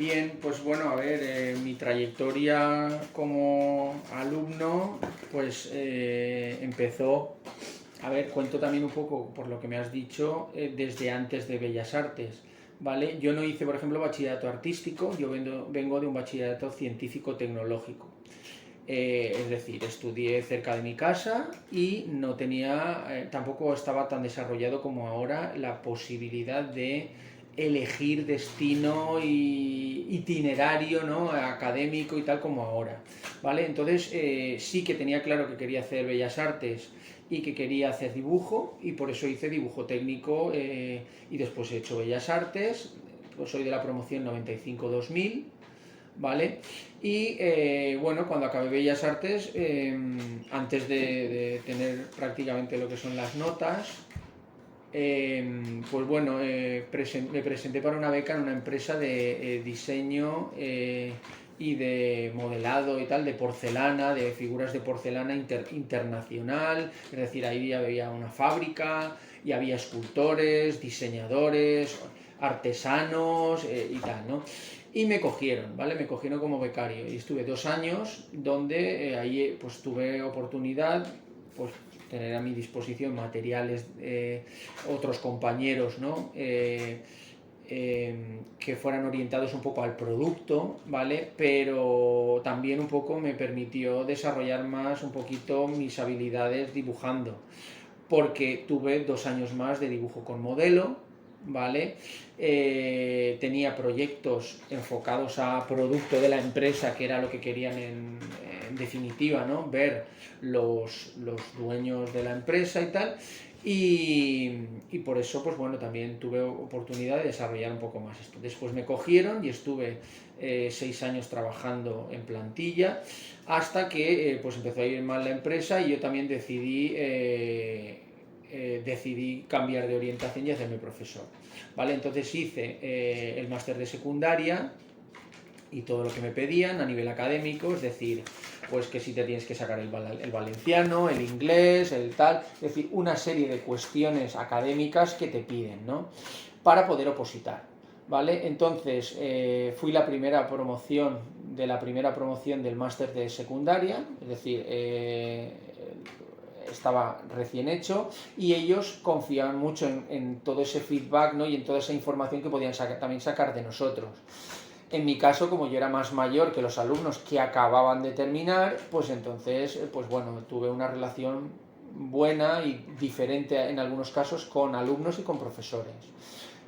Bien, pues bueno, a ver, mi trayectoria como alumno, pues empezó, a ver, cuento también un poco por lo que me has dicho, desde antes de Bellas Artes, ¿vale? Yo no hice, por ejemplo, bachillerato artístico, yo vengo de un bachillerato científico-tecnológico. Es decir, estudié cerca de mi casa y no tenía, tampoco estaba tan desarrollado como ahora la posibilidad de elegir destino y itinerario, ¿no? Académico y tal como ahora, ¿vale? Entonces sí que tenía claro que quería hacer Bellas Artes y que quería hacer dibujo y por eso hice dibujo técnico y después he hecho Bellas Artes, pues soy de la promoción 95-2000, ¿vale? Y bueno, cuando acabé Bellas Artes, antes de tener prácticamente lo que son las notas, pues bueno, me presenté para una beca en una empresa de diseño y de modelado y tal, de porcelana, de figuras de porcelana internacional, es decir, ahí había una fábrica y había escultores, diseñadores, artesanos y tal, ¿no? Y me cogieron, ¿vale? Me cogieron como becario y estuve 2 años donde ahí pues tuve oportunidad, pues tener a mi disposición materiales, otros compañeros, ¿no? Que fueran orientados un poco al producto, ¿vale? Pero también un poco me permitió desarrollar más un poquito mis habilidades dibujando, porque tuve 2 años más de dibujo con modelo, ¿vale? Tenía proyectos enfocados a producto de la empresa, que era lo que querían en definitiva, ¿no? Ver los dueños de la empresa y tal. Y por eso, pues bueno, también tuve oportunidad de desarrollar un poco más esto. Después me cogieron y estuve 6 años trabajando en plantilla hasta que pues empezó a ir mal la empresa y yo también decidí cambiar de orientación y hacerme profesor, ¿vale? Entonces hice el máster de secundaria y todo lo que me pedían a nivel académico, es decir, pues que si te tienes que sacar el valenciano, el inglés, el tal, es decir, una serie de cuestiones académicas que te piden, ¿no? Para poder opositar, ¿vale? Entonces fui la primera promoción del máster de secundaria, es decir, estaba recién hecho y ellos confiaban mucho en todo ese feedback, ¿no? Y en toda esa información que podían también sacar de nosotros. En mi caso, como yo era más mayor que los alumnos que acababan de terminar, pues entonces, pues bueno, tuve una relación buena y diferente en algunos casos con alumnos y con profesores.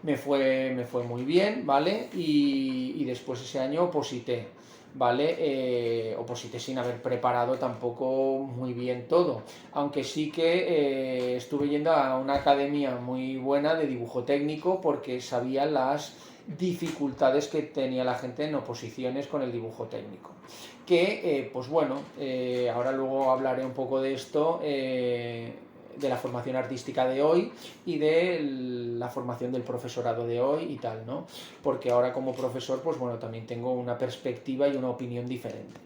Me fue muy bien, ¿vale? Y después ese año oposité, ¿vale? Oposité sin haber preparado tampoco muy bien todo, aunque sí que estuve yendo a una academia muy buena de dibujo técnico porque sabía las dificultades que tenía la gente en oposiciones con el dibujo técnico. Que, pues bueno, ahora luego hablaré un poco de esto, de la formación artística de hoy y de la formación del profesorado de hoy y tal, ¿no? Porque ahora como profesor, pues bueno, también tengo una perspectiva y una opinión diferente.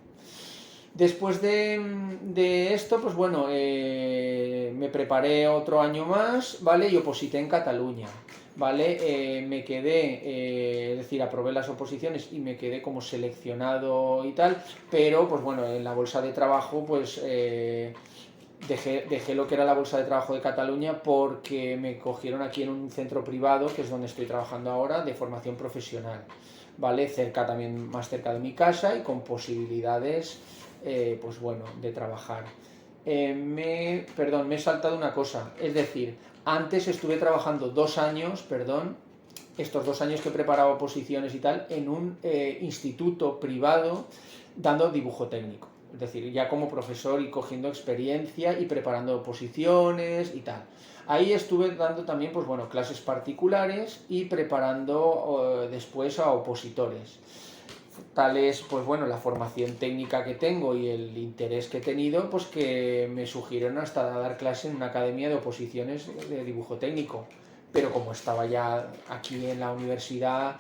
Después de esto, pues bueno, me preparé otro año más, ¿vale? Y oposité en Cataluña, ¿vale? Me quedé, es decir, aprobé las oposiciones y me quedé como seleccionado y tal, pero pues bueno, en la bolsa de trabajo, pues dejé lo que era la bolsa de trabajo de Cataluña porque me cogieron aquí en un centro privado, que es donde estoy trabajando ahora, de formación profesional, ¿vale? Más cerca de mi casa y con posibilidades, pues bueno, de trabajar. Me he saltado una cosa, es decir, antes estuve trabajando 2 años, estos 2 años que preparaba oposiciones y tal, en un instituto privado dando dibujo técnico. Es decir, ya como profesor y cogiendo experiencia y preparando oposiciones y tal. Ahí estuve dando también, pues bueno, clases particulares y preparando después a opositores. Tal es, pues bueno, la formación técnica que tengo y el interés que he tenido, pues que me sugirieron hasta dar clase en una academia de oposiciones de dibujo técnico. Pero como estaba ya aquí en la universidad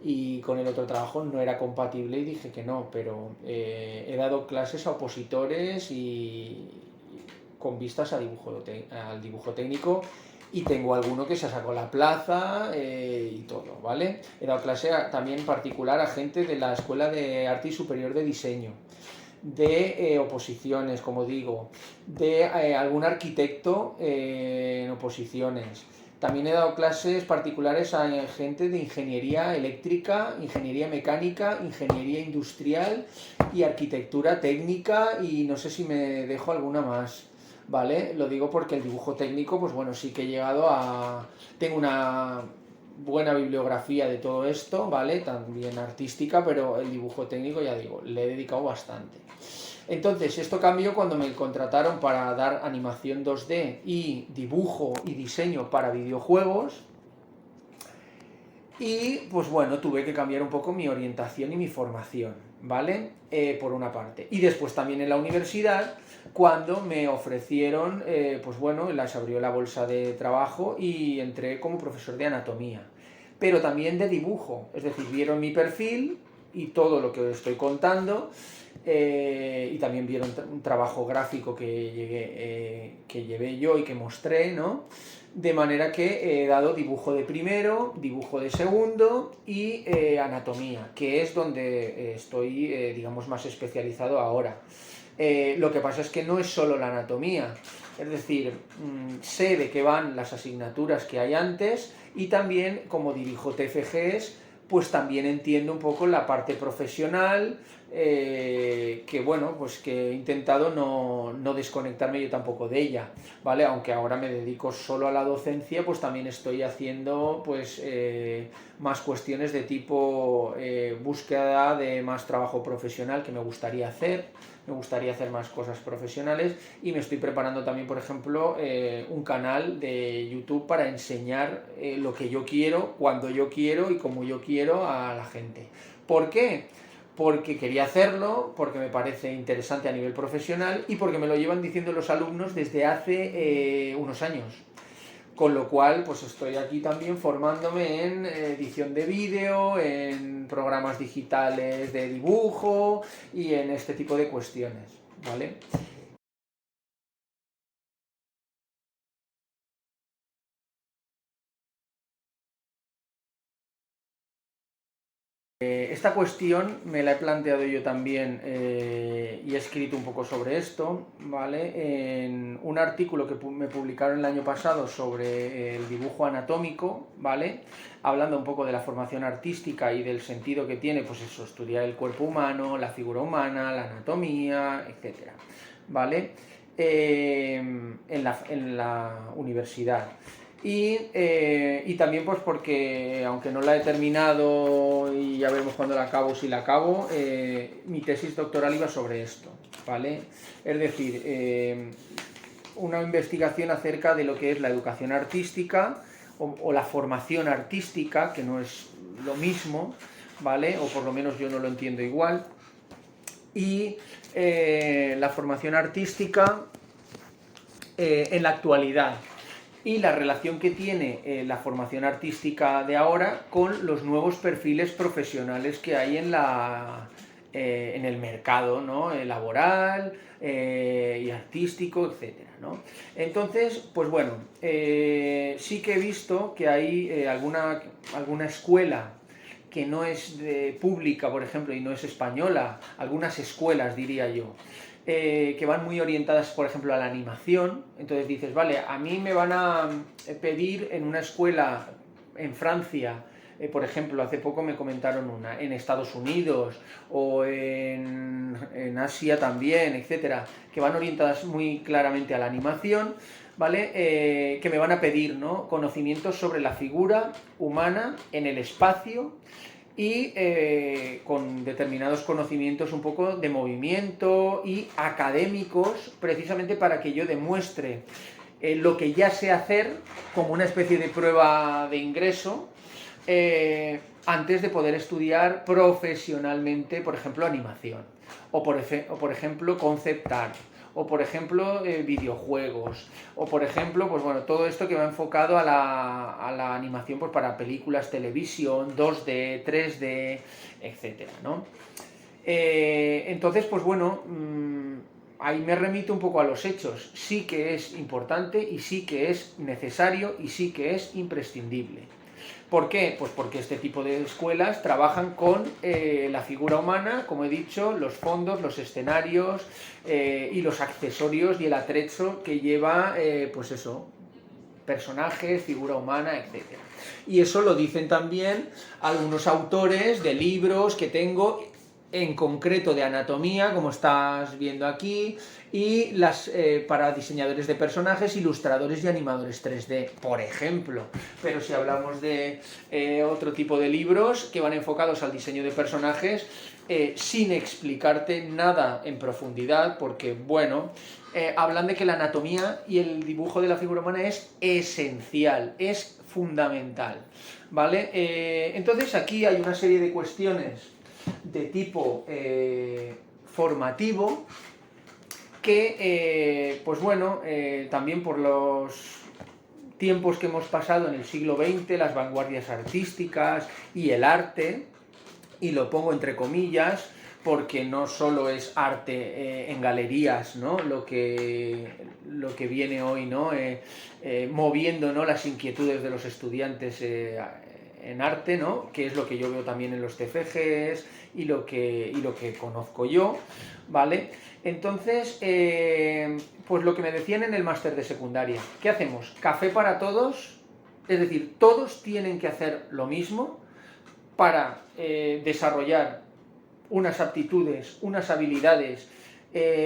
y con el otro trabajo no era compatible y dije que no, pero he dado clases a opositores y con vistas al dibujo técnico y tengo alguno que se sacó la plaza y todo, ¿vale? He dado clase también particular a gente de la Escuela de Arte y Superior de Diseño, de oposiciones, como digo, de algún arquitecto en oposiciones. También he dado clases particulares a gente de ingeniería eléctrica, ingeniería mecánica, ingeniería industrial y arquitectura técnica, y no sé si me dejo alguna más, ¿vale? Lo digo porque el dibujo técnico, pues bueno, sí que he llegado a... Tengo una buena bibliografía de todo esto, ¿vale? También artística, pero el dibujo técnico, ya digo, le he dedicado bastante. Entonces, esto cambió cuando me contrataron para dar animación 2D y dibujo y diseño para videojuegos. Y pues bueno, tuve que cambiar un poco mi orientación y mi formación, ¿vale? Por una parte. Y después también en la universidad, cuando me ofrecieron, pues bueno, se abrió la bolsa de trabajo y entré como profesor de anatomía. Pero también de dibujo, es decir, vieron mi perfil y todo lo que os estoy contando, y también vieron un trabajo gráfico que llevé yo y que mostré, ¿no? De manera que he dado dibujo de primero, dibujo de segundo y anatomía, que es donde estoy, digamos, más especializado ahora. Lo que pasa es que no es solo la anatomía, es decir, sé de qué van las asignaturas que hay antes, y también, como dirijo TFGs, pues también entiendo un poco la parte profesional, que bueno, pues que he intentado no desconectarme yo tampoco de ella, ¿vale? Aunque ahora me dedico solo a la docencia, pues también estoy haciendo pues más cuestiones de tipo búsqueda de más trabajo profesional que me gustaría hacer más cosas profesionales, y me estoy preparando también, por ejemplo, un canal de YouTube para enseñar lo que yo quiero, cuando yo quiero y como yo quiero a la gente. ¿Por qué? Porque quería hacerlo, porque me parece interesante a nivel profesional y porque me lo llevan diciendo los alumnos desde hace unos años. Con lo cual, pues estoy aquí también formándome en edición de vídeo, en programas digitales de dibujo y en este tipo de cuestiones, ¿vale? Esta cuestión me la he planteado yo también y he escrito un poco sobre esto, ¿vale? En un artículo que me publicaron el año pasado sobre el dibujo anatómico, ¿vale? Hablando un poco de la formación artística y del sentido que tiene, pues eso, estudiar el cuerpo humano, la figura humana, la anatomía, etcétera, ¿vale? En la universidad. Y también pues porque, aunque no la he terminado y ya veremos cuándo la acabo, si la acabo, mi tesis doctoral iba sobre esto, ¿vale? Es decir, una investigación acerca de lo que es la educación artística o la formación artística, que no es lo mismo, ¿vale? O por lo menos yo no lo entiendo igual. Y la formación artística en la actualidad, y la relación que tiene la formación artística de ahora con los nuevos perfiles profesionales que hay en el mercado, ¿no? Laboral y artístico, etcétera, ¿no? Entonces, pues bueno, sí que he visto que hay alguna escuela que no es pública, por ejemplo, y no es española, algunas escuelas, diría yo, que van muy orientadas, por ejemplo, a la animación. Entonces dices, vale, a mí me van a pedir en una escuela en Francia, por ejemplo, hace poco me comentaron una, en Estados Unidos o en Asia también, etcétera, que van orientadas muy claramente a la animación, ¿vale? Que me van a pedir, ¿no? Conocimientos sobre la figura humana en el espacio y con determinados conocimientos un poco de movimiento y académicos, precisamente para que yo demuestre lo que ya sé hacer como una especie de prueba de ingreso, antes de poder estudiar profesionalmente, por ejemplo, animación, o por ejemplo, concept art, o por ejemplo, videojuegos, o por ejemplo, pues bueno, todo esto que va enfocado a la animación, pues para películas, televisión, 2D, 3D, etcétera, ¿no? Entonces, pues bueno, ahí me remito un poco a los hechos. Sí que es importante y sí que es necesario y sí que es imprescindible. ¿Por qué? Pues porque este tipo de escuelas trabajan con la figura humana, como he dicho, los fondos, los escenarios y los accesorios y el atrecho que lleva, pues eso, personajes, figura humana, etc. Y eso lo dicen también algunos autores de libros que tengo, en concreto de anatomía, como estás viendo aquí, y para diseñadores de personajes, ilustradores y animadores 3D, por ejemplo. Pero si hablamos de otro tipo de libros que van enfocados al diseño de personajes, sin explicarte nada en profundidad, porque, bueno, hablan de que la anatomía y el dibujo de la figura humana es esencial, es fundamental, ¿vale? Entonces aquí hay una serie de cuestiones de tipo formativo que, pues bueno, también por los tiempos que hemos pasado en el siglo XX, las vanguardias artísticas y el arte, y lo pongo entre comillas, porque no solo es arte en galerías, ¿no? Lo que viene hoy, ¿no? Moviendo, ¿no?, las inquietudes de los estudiantes en arte, ¿no?, que es lo que yo veo también en los TFGs y lo que conozco yo, ¿vale? Entonces, pues lo que me decían en el máster de secundaria, ¿qué hacemos? ¿Café para todos? Es decir, todos tienen que hacer lo mismo para desarrollar unas aptitudes, unas habilidades,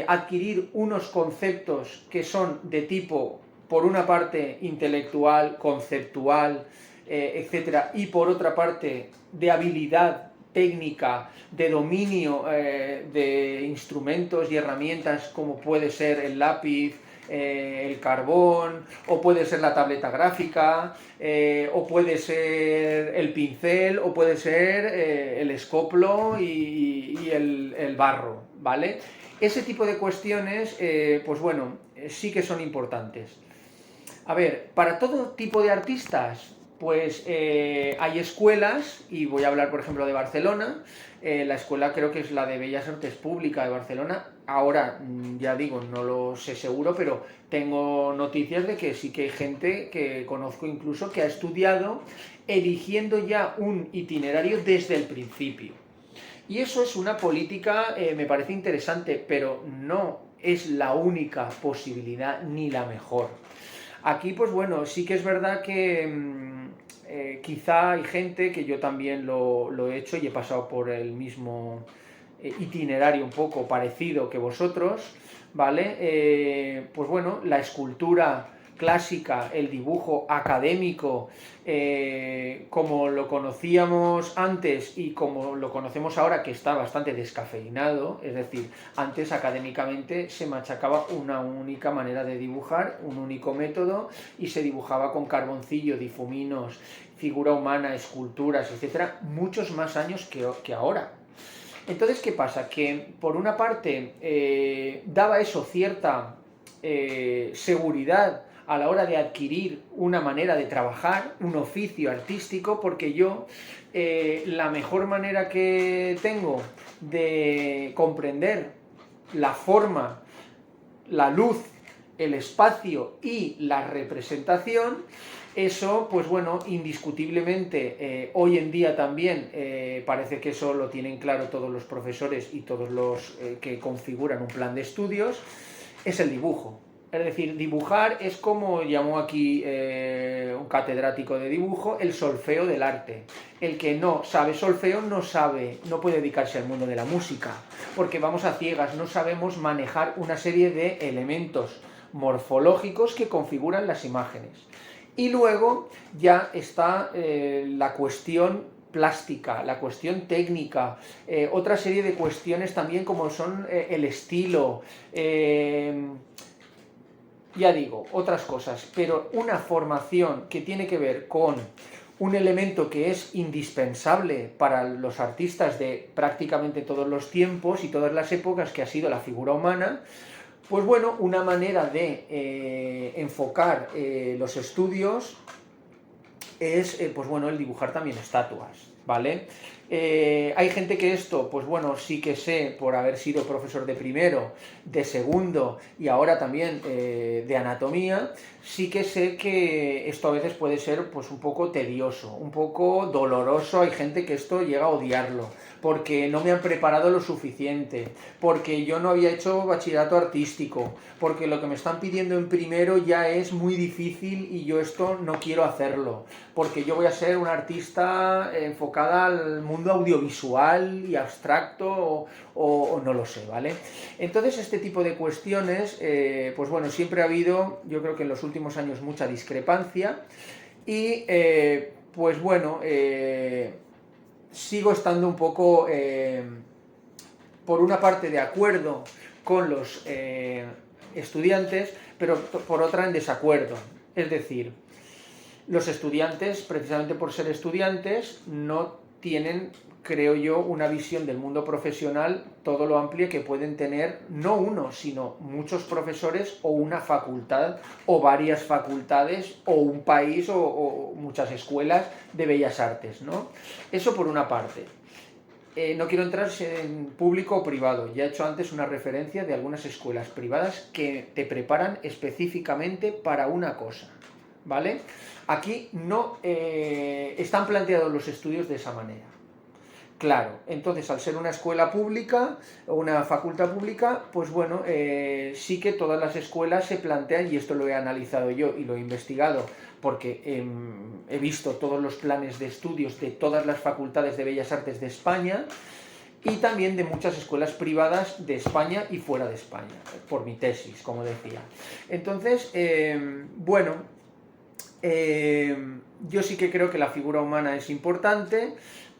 adquirir unos conceptos que son de tipo, por una parte, intelectual, conceptual, etcétera, y por otra parte, de habilidad técnica, de dominio de instrumentos y herramientas como puede ser el lápiz, el carbón, o puede ser la tableta gráfica, o puede ser el pincel, o puede ser el escoplo y el barro, ¿vale? Ese tipo de cuestiones, pues bueno, sí que son importantes. A ver, para todo tipo de artistas, pues hay escuelas, y voy a hablar por ejemplo de Barcelona. La escuela creo que es la de Bellas Artes Pública de Barcelona. Ahora, ya digo, no lo sé seguro, pero tengo noticias de que sí que hay gente que conozco incluso que ha estudiado eligiendo ya un itinerario desde el principio. Y eso es una política, me parece interesante, pero no es la única posibilidad ni la mejor. Aquí, pues bueno, sí que es verdad que quizá hay gente, que yo también lo he hecho y he pasado por el mismo itinerario un poco parecido que vosotros, ¿vale? Pues bueno, la escultura clásica, el dibujo académico, como lo conocíamos antes y como lo conocemos ahora, que está bastante descafeinado, es decir, antes académicamente se machacaba una única manera de dibujar, un único método, y se dibujaba con carboncillo, difuminos, figura humana, esculturas, etcétera, muchos más años que ahora. Entonces, ¿qué pasa? Que por una parte daba eso cierta seguridad a la hora de adquirir una manera de trabajar, un oficio artístico, porque yo la mejor manera que tengo de comprender la forma, la luz, el espacio y la representación, eso, pues bueno, indiscutiblemente, hoy en día también parece que eso lo tienen claro todos los profesores y todos los que configuran un plan de estudios, es el dibujo. Es decir, dibujar es, como llamó aquí un catedrático de dibujo, el solfeo del arte. El que no sabe solfeo no puede dedicarse al mundo de la música, porque vamos a ciegas, no sabemos manejar una serie de elementos morfológicos que configuran las imágenes. Y luego ya está la cuestión plástica, la cuestión técnica, otra serie de cuestiones también como son el estilo, ya digo, otras cosas, pero una formación que tiene que ver con un elemento que es indispensable para los artistas de prácticamente todos los tiempos y todas las épocas, que ha sido la figura humana. Pues bueno, una manera de enfocar los estudios es, pues bueno, el dibujar también estatuas. ¿vale? Hay gente que esto, pues bueno, sí que sé por haber sido profesor de primero, de segundo y ahora también de anatomía, sí que sé que esto a veces puede ser pues un poco tedioso, un poco doloroso, hay gente que esto llega a odiarlo, porque no me han preparado lo suficiente, porque yo no había hecho bachillerato artístico, porque lo que me están pidiendo en primero ya es muy difícil y yo esto no quiero hacerlo, porque yo voy a ser una artista enfocada al mundo audiovisual y abstracto o no lo sé, ¿vale? Entonces este tipo de cuestiones, pues bueno, siempre ha habido, yo creo que en los últimos años, mucha discrepancia y pues bueno, sigo estando un poco, por una parte, de acuerdo con los estudiantes, pero por otra en desacuerdo. Es decir, los estudiantes, precisamente por ser estudiantes, no tienen, creo yo, una visión del mundo profesional todo lo amplia que pueden tener, no uno, sino muchos profesores o una facultad o varias facultades o un país o muchas escuelas de bellas artes, ¿no? Eso por una parte. No quiero entrar en público o privado, ya he hecho antes una referencia de algunas escuelas privadas que te preparan específicamente para una cosa, ¿vale? Aquí no están planteados los estudios de esa manera. Claro, entonces al ser una escuela pública o una facultad pública, pues bueno, sí que todas las escuelas se plantean, y esto lo he analizado yo y lo he investigado, porque he visto todos los planes de estudios de todas las facultades de Bellas Artes de España y también de muchas escuelas privadas de España y fuera de España, por mi tesis, como decía. Entonces, bueno, yo sí que creo que la figura humana es importante,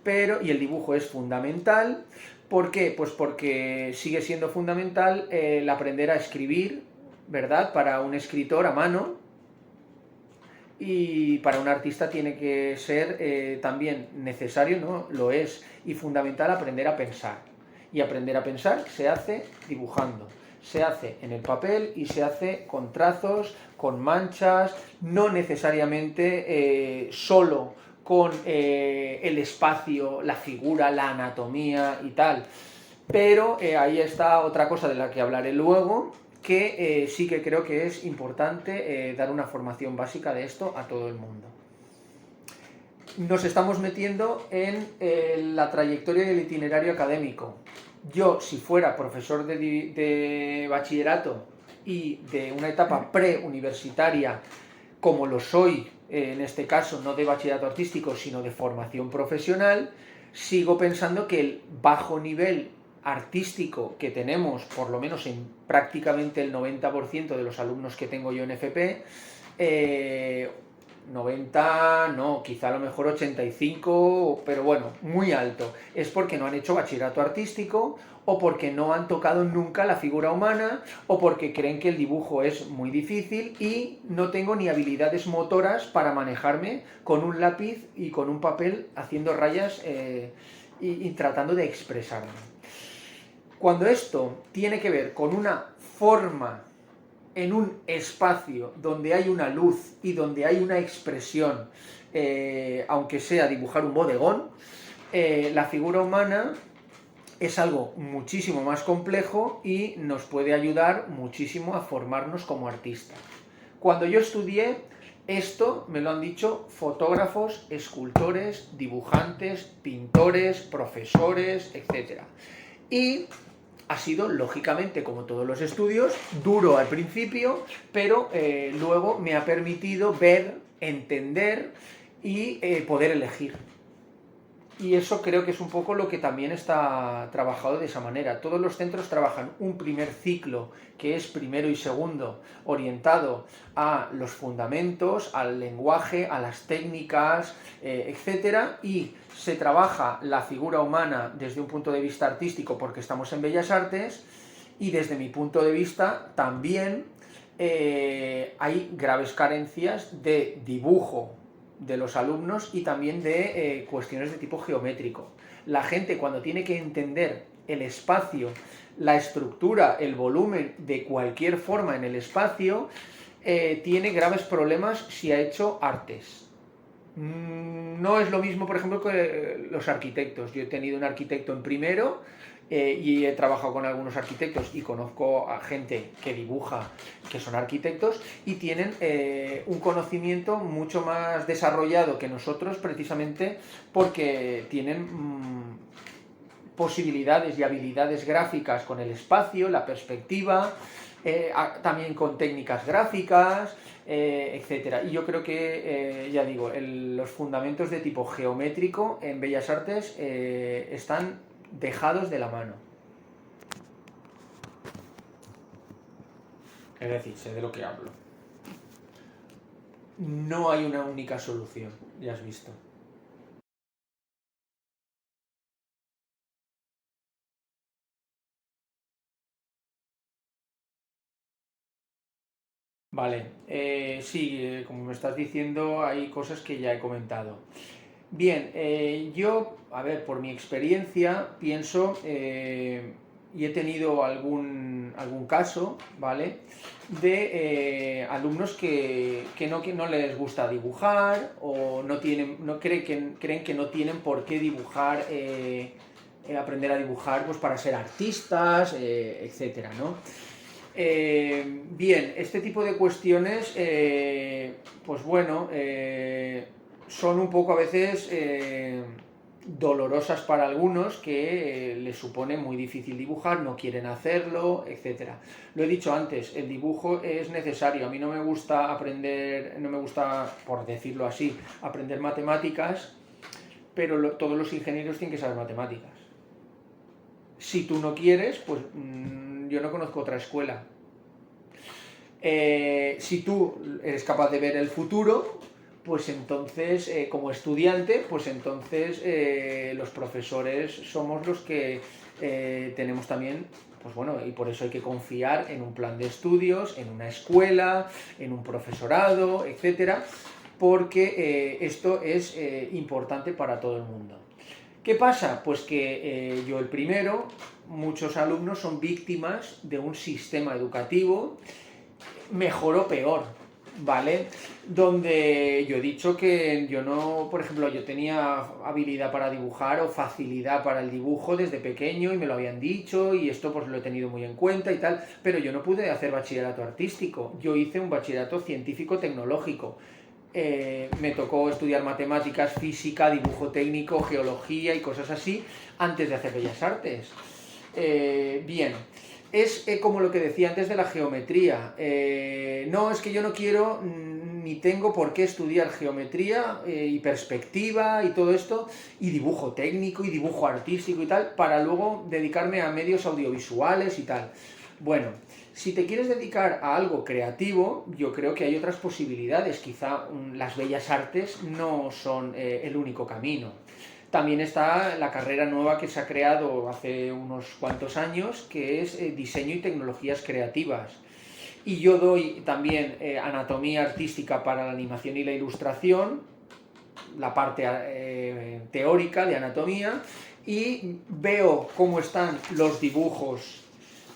y el dibujo es fundamental. ¿Por qué? Pues porque sigue siendo fundamental el aprender a escribir, ¿verdad? Para un escritor a mano, y para un artista tiene que ser también necesario, ¿no? Lo es, y fundamental aprender a pensar. Y aprender a pensar se hace dibujando. Se hace en el papel y se hace con trazos, con manchas, no necesariamente solo con el espacio, la figura, la anatomía y tal. Pero ahí está otra cosa de la que hablaré luego, que sí que creo que es importante dar una formación básica de esto a todo el mundo. Nos estamos metiendo en la trayectoria del itinerario académico. Yo, si fuera profesor de bachillerato y de una etapa preuniversitaria, como lo soy, en este caso no de bachillerato artístico, sino de formación profesional, sigo pensando que el bajo nivel artístico que tenemos, por lo menos en prácticamente el 90% de los alumnos que tengo yo en FP, 90, no, quizá a lo mejor 85, pero bueno, muy alto, es porque no han hecho bachillerato artístico, o porque no han tocado nunca la figura humana, o porque creen que el dibujo es muy difícil y no tengo ni habilidades motoras para manejarme con un lápiz y con un papel haciendo rayas y tratando de expresarme. Cuando esto tiene que ver con una forma en un espacio donde hay una luz y donde hay una expresión, aunque sea dibujar un bodegón, la figura humana es algo muchísimo más complejo y nos puede ayudar muchísimo a formarnos como artistas. Cuando yo estudié, esto me lo han dicho fotógrafos, escultores, dibujantes, pintores, profesores, etc. Y ha sido, lógicamente, como todos los estudios, duro al principio, pero luego me ha permitido ver, entender y poder elegir. Y eso creo que es un poco lo que también está trabajado de esa manera. Todos los centros trabajan un primer ciclo, que es primero y segundo, orientado a los fundamentos, al lenguaje, a las técnicas, etc. Y se trabaja la figura humana desde un punto de vista artístico, porque estamos en Bellas Artes, y desde mi punto de vista también hay graves carencias de dibujo de los alumnos y también de cuestiones de tipo geométrico. La gente, cuando tiene que entender el espacio, la estructura, el volumen de cualquier forma en el espacio, tiene graves problemas si ha hecho artes. No es lo mismo, por ejemplo, que los arquitectos. Yo he tenido un arquitecto en primero y he trabajado con algunos arquitectos y conozco a gente que dibuja, que son arquitectos y tienen un conocimiento mucho más desarrollado que nosotros, precisamente porque tienen posibilidades y habilidades gráficas con el espacio, la perspectiva, también con técnicas gráficas, etcétera. Y yo creo que, ya digo, los fundamentos de tipo geométrico en Bellas Artes están dejados de la mano. Es decir, sé de lo que hablo. No hay una única solución, ya has visto. Vale, sí, como me estás diciendo, hay cosas que ya he comentado. Bien, yo, a ver, por mi experiencia, pienso, y he tenido algún caso, ¿vale? De alumnos que no les gusta dibujar o no tienen, no creen que no tienen por qué dibujar, aprender a dibujar pues para ser artistas, etcétera, ¿no? Bien, este tipo de cuestiones, pues bueno, son un poco a veces dolorosas para algunos que les supone muy difícil dibujar, no quieren hacerlo, etcétera. Lo he dicho antes, el dibujo es necesario. A mí no me gusta aprender, no me gusta, por decirlo así, aprender matemáticas, pero todos los ingenieros tienen que saber matemáticas. Si tú no quieres, pues yo no conozco otra escuela. Si tú eres capaz de ver el futuro, pues entonces, como estudiante, pues entonces los profesores somos los que tenemos también, pues bueno, y por eso hay que confiar en un plan de estudios, en una escuela, en un profesorado, etcétera, porque esto es importante para todo el mundo. ¿Qué pasa? Pues que yo el primero, muchos alumnos son víctimas de un sistema educativo mejor o peor, ¿vale? Donde yo he dicho que yo no, por ejemplo, yo tenía habilidad para dibujar o facilidad para el dibujo desde pequeño y me lo habían dicho y esto pues lo he tenido muy en cuenta y tal, pero yo no pude hacer bachillerato artístico, yo hice un bachillerato científico-tecnológico. Me tocó estudiar matemáticas, física, dibujo técnico, geología y cosas así antes de hacer Bellas Artes. Bien, es como lo que decía antes de la geometría. No, es que yo no quiero ni tengo por qué estudiar geometría y perspectiva y todo esto, y dibujo técnico y dibujo artístico y tal, para luego dedicarme a medios audiovisuales y tal. Bueno, si te quieres dedicar a algo creativo, yo creo que hay otras posibilidades. Quizá las bellas artes no son el único camino. También está la carrera nueva que se ha creado hace unos cuantos años, que es diseño y tecnologías creativas. Y yo doy también anatomía artística para la animación y la ilustración, la parte teórica de anatomía, y veo cómo están los dibujos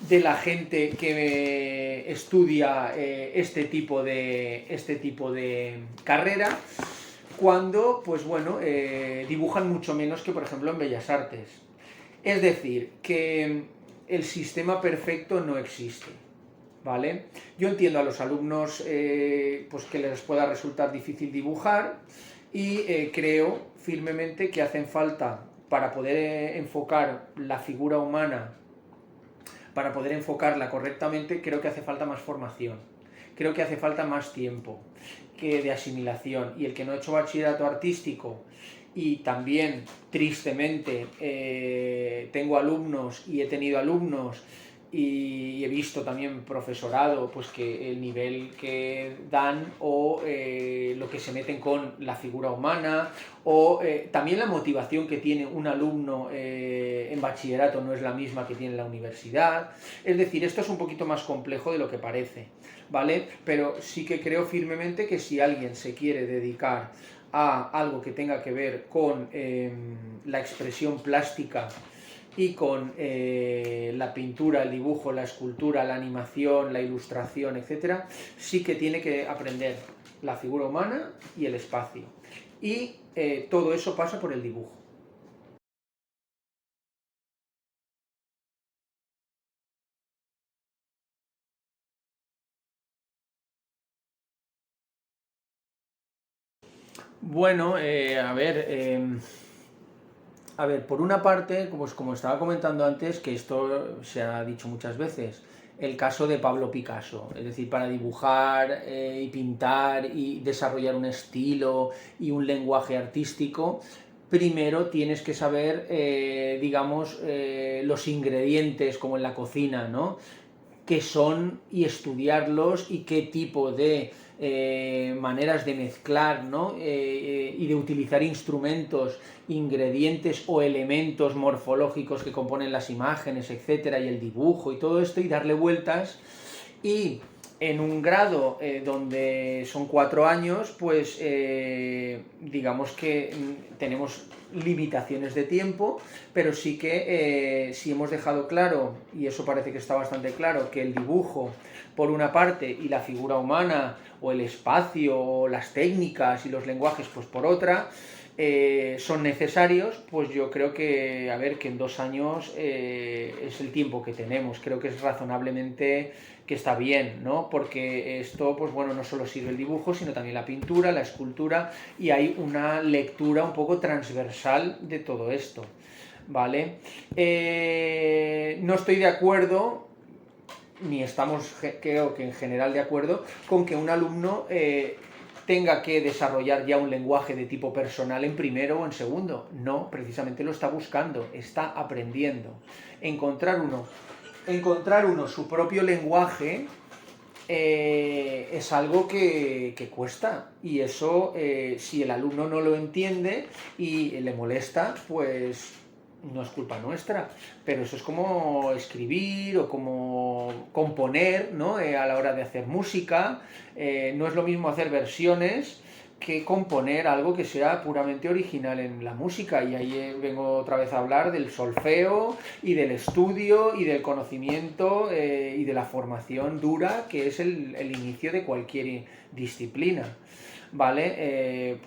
de la gente que estudia este tipo de carrera, cuando, pues bueno, dibujan mucho menos que, por ejemplo, en Bellas Artes. Es decir, que el sistema perfecto no existe, ¿vale? Yo entiendo a los alumnos pues que les pueda resultar difícil dibujar y creo firmemente que hacen falta, para poder enfocar la figura humana, para poder enfocarla correctamente, creo que hace falta más formación, creo que hace falta más tiempo de asimilación, y el que no ha hecho bachillerato artístico, y también tristemente tengo alumnos y he tenido alumnos y he visto también profesorado pues que el nivel que dan o lo que se meten con la figura humana o también la motivación que tiene un alumno en bachillerato no es la misma que tiene en la universidad. Es decir, esto es un poquito más complejo de lo que parece, ¿vale? Pero sí que creo firmemente que si alguien se quiere dedicar a algo que tenga que ver con la expresión plástica y con la pintura, el dibujo, la escultura, la animación, la ilustración, etcétera, sí que tiene que aprender la figura humana y el espacio. y todo eso pasa por el dibujo. Bueno, a ver, por una parte, pues como estaba comentando antes, que esto se ha dicho muchas veces, el caso de Pablo Picasso, es decir, para dibujar y pintar y desarrollar un estilo y un lenguaje artístico, primero tienes que saber, digamos, los ingredientes como en la cocina, ¿no? Qué son y estudiarlos y qué tipo de maneras de mezclar, ¿no? Y de utilizar instrumentos, ingredientes o elementos morfológicos que componen las imágenes, etcétera, y el dibujo y todo esto, y darle vueltas. Y en un grado donde son 4 años, pues digamos que tenemos limitaciones de tiempo, pero sí que si hemos dejado claro, y eso parece que está bastante claro, que el dibujo por una parte y la figura humana o el espacio o las técnicas y los lenguajes pues por otra, son necesarios, pues yo creo que, a ver, que en 2 años es el tiempo que tenemos, creo que es razonablemente que está bien, ¿no? Porque esto, pues bueno, no solo sirve el dibujo, sino también la pintura, la escultura, y hay una lectura un poco transversal de todo esto, ¿vale? No estoy de acuerdo, ni estamos, creo que en general de acuerdo, con que un alumno tenga que desarrollar ya un lenguaje de tipo personal en primero o en segundo. No, precisamente lo está buscando, está aprendiendo. Encontrar uno su propio lenguaje es algo que cuesta, y eso si el alumno no lo entiende y le molesta, pues no es culpa nuestra, pero eso es como escribir o como componer, ¿no? A la hora de hacer música, no es lo mismo hacer versiones que componer algo que sea puramente original en la música, y ahí vengo otra vez a hablar del solfeo y del estudio y del conocimiento y de la formación dura, que es el inicio de cualquier disciplina. ¿Vale?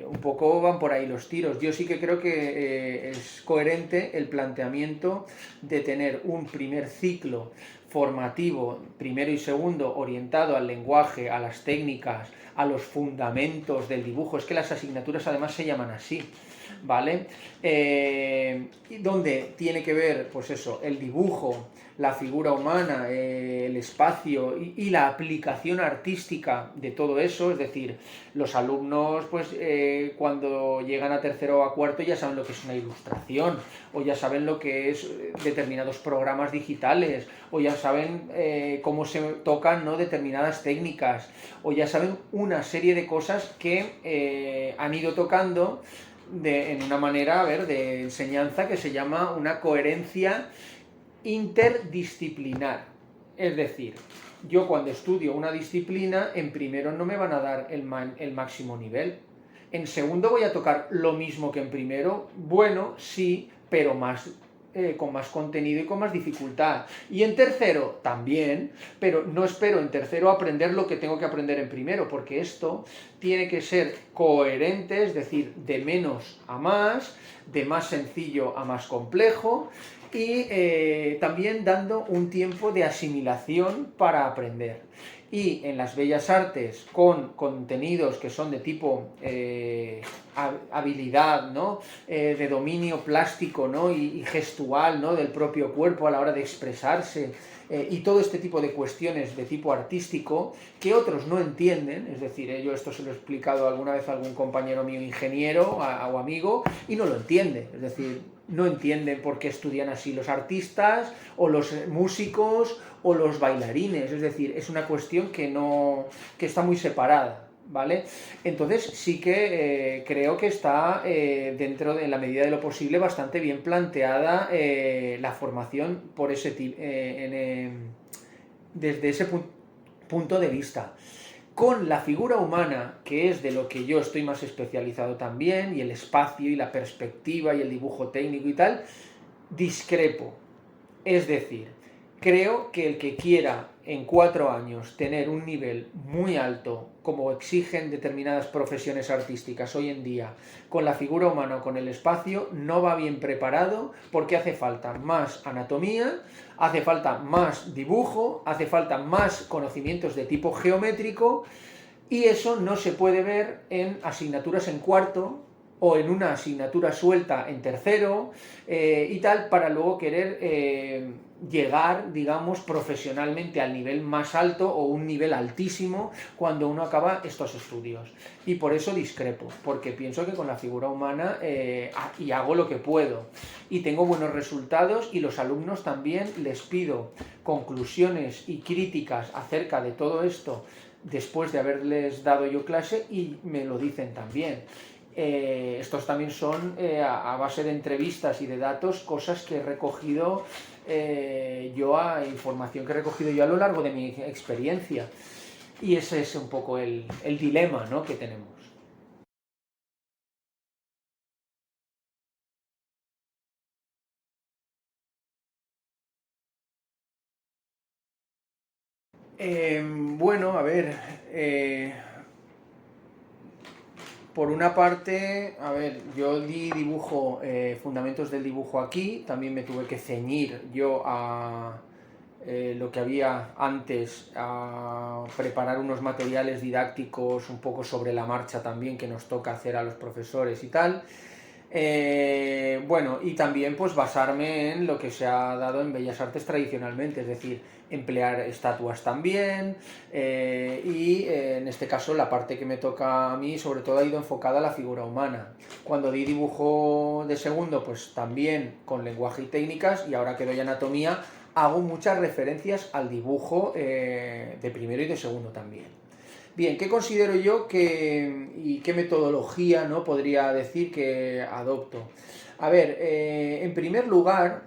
Un poco van por ahí los tiros. Yo sí que creo que es coherente el planteamiento de tener un primer ciclo formativo, primero y segundo, orientado al lenguaje, a las técnicas, a los fundamentos del dibujo. Es que las asignaturas además se llaman así, ¿vale? Donde tiene que ver, pues eso, el dibujo, la figura humana, el espacio y la aplicación artística de todo eso. Es decir, los alumnos, pues cuando llegan a tercero o a cuarto ya saben lo que es una ilustración, o ya saben lo que es determinados programas digitales, o ya saben cómo se tocan, ¿no?, determinadas técnicas, o ya saben una serie de cosas que han ido tocando en una manera, a ver, de enseñanza que se llama una coherencia interdisciplinar. Es decir, yo cuando estudio una disciplina, en primero no me van a dar el máximo nivel. En segundo voy a tocar lo mismo que en primero, bueno, sí, pero con más contenido y con más dificultad. Y en tercero también, pero no espero en tercero aprender lo que tengo que aprender en primero, porque esto tiene que ser coherente, es decir, de menos a más, de más sencillo a más complejo, y también dando un tiempo de asimilación para aprender. Y en las bellas artes, con contenidos que son de tipo habilidad, ¿no? De dominio plástico, ¿no? y gestual, ¿no?, del propio cuerpo a la hora de expresarse, y todo este tipo de cuestiones de tipo artístico que otros no entienden. Es decir, yo esto se lo he explicado alguna vez a algún compañero mío ingeniero o amigo, y no lo entiende. Es decir, no entienden por qué estudian así los artistas o los músicos o los bailarines. Es decir, es una cuestión que está muy separada, ¿vale? Entonces sí que creo que está dentro de la medida de lo posible bastante bien planteada la formación por desde ese punto de vista. Con la figura humana, que es de lo que yo estoy más especializado también, y el espacio y la perspectiva y el dibujo técnico y tal, discrepo. Es decir, creo que el que quiera en 4 años tener un nivel muy alto, como exigen determinadas profesiones artísticas hoy en día, con la figura humana o con el espacio, no va bien preparado porque hace falta más anatomía, hace falta más dibujo, hace falta más conocimientos de tipo geométrico, y eso no se puede ver en asignaturas en cuarto o en una asignatura suelta en tercero y tal, para luego querer llegar, digamos, profesionalmente al nivel más alto o un nivel altísimo cuando uno acaba estos estudios. Y por eso discrepo, porque pienso que con la figura humana y hago lo que puedo y tengo buenos resultados, y los alumnos también les pido conclusiones y críticas acerca de todo esto después de haberles dado yo clase, y me lo dicen también. Estos también son a base de entrevistas y de datos, cosas que he recogido información que he recogido yo a lo largo de mi experiencia. Y ese es un poco el dilema, ¿no?, que tenemos. Bueno, a ver, por una parte, a ver, yo di dibujo, fundamentos del dibujo aquí, también me tuve que ceñir yo a lo que había antes, a preparar unos materiales didácticos un poco sobre la marcha también, que nos toca hacer a los profesores y tal. Bueno, y también pues basarme en lo que se ha dado en Bellas Artes tradicionalmente, es decir, emplear estatuas también, en este caso la parte que me toca a mí sobre todo ha ido enfocada a la figura humana. Cuando di dibujo de segundo, pues también con lenguaje y técnicas, y ahora que doy anatomía hago muchas referencias al dibujo de primero y de segundo también. Bien, ¿qué considero yo y qué metodología, ¿no?, podría decir que adopto? A ver, en primer lugar,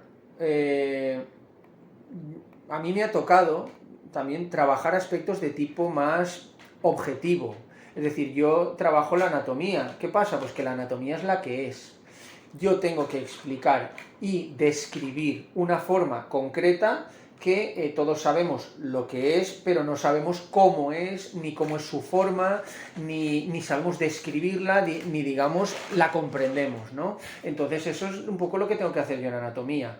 a mí me ha tocado también trabajar aspectos de tipo más objetivo. Es decir, yo trabajo la anatomía. ¿Qué pasa? Pues que la anatomía es la que es. Yo tengo que explicar y describir una forma concreta que todos sabemos lo que es, pero no sabemos cómo es, ni cómo es su forma, ni sabemos describirla, ni digamos la comprendemos, ¿no? Entonces eso es un poco lo que tengo que hacer yo en anatomía.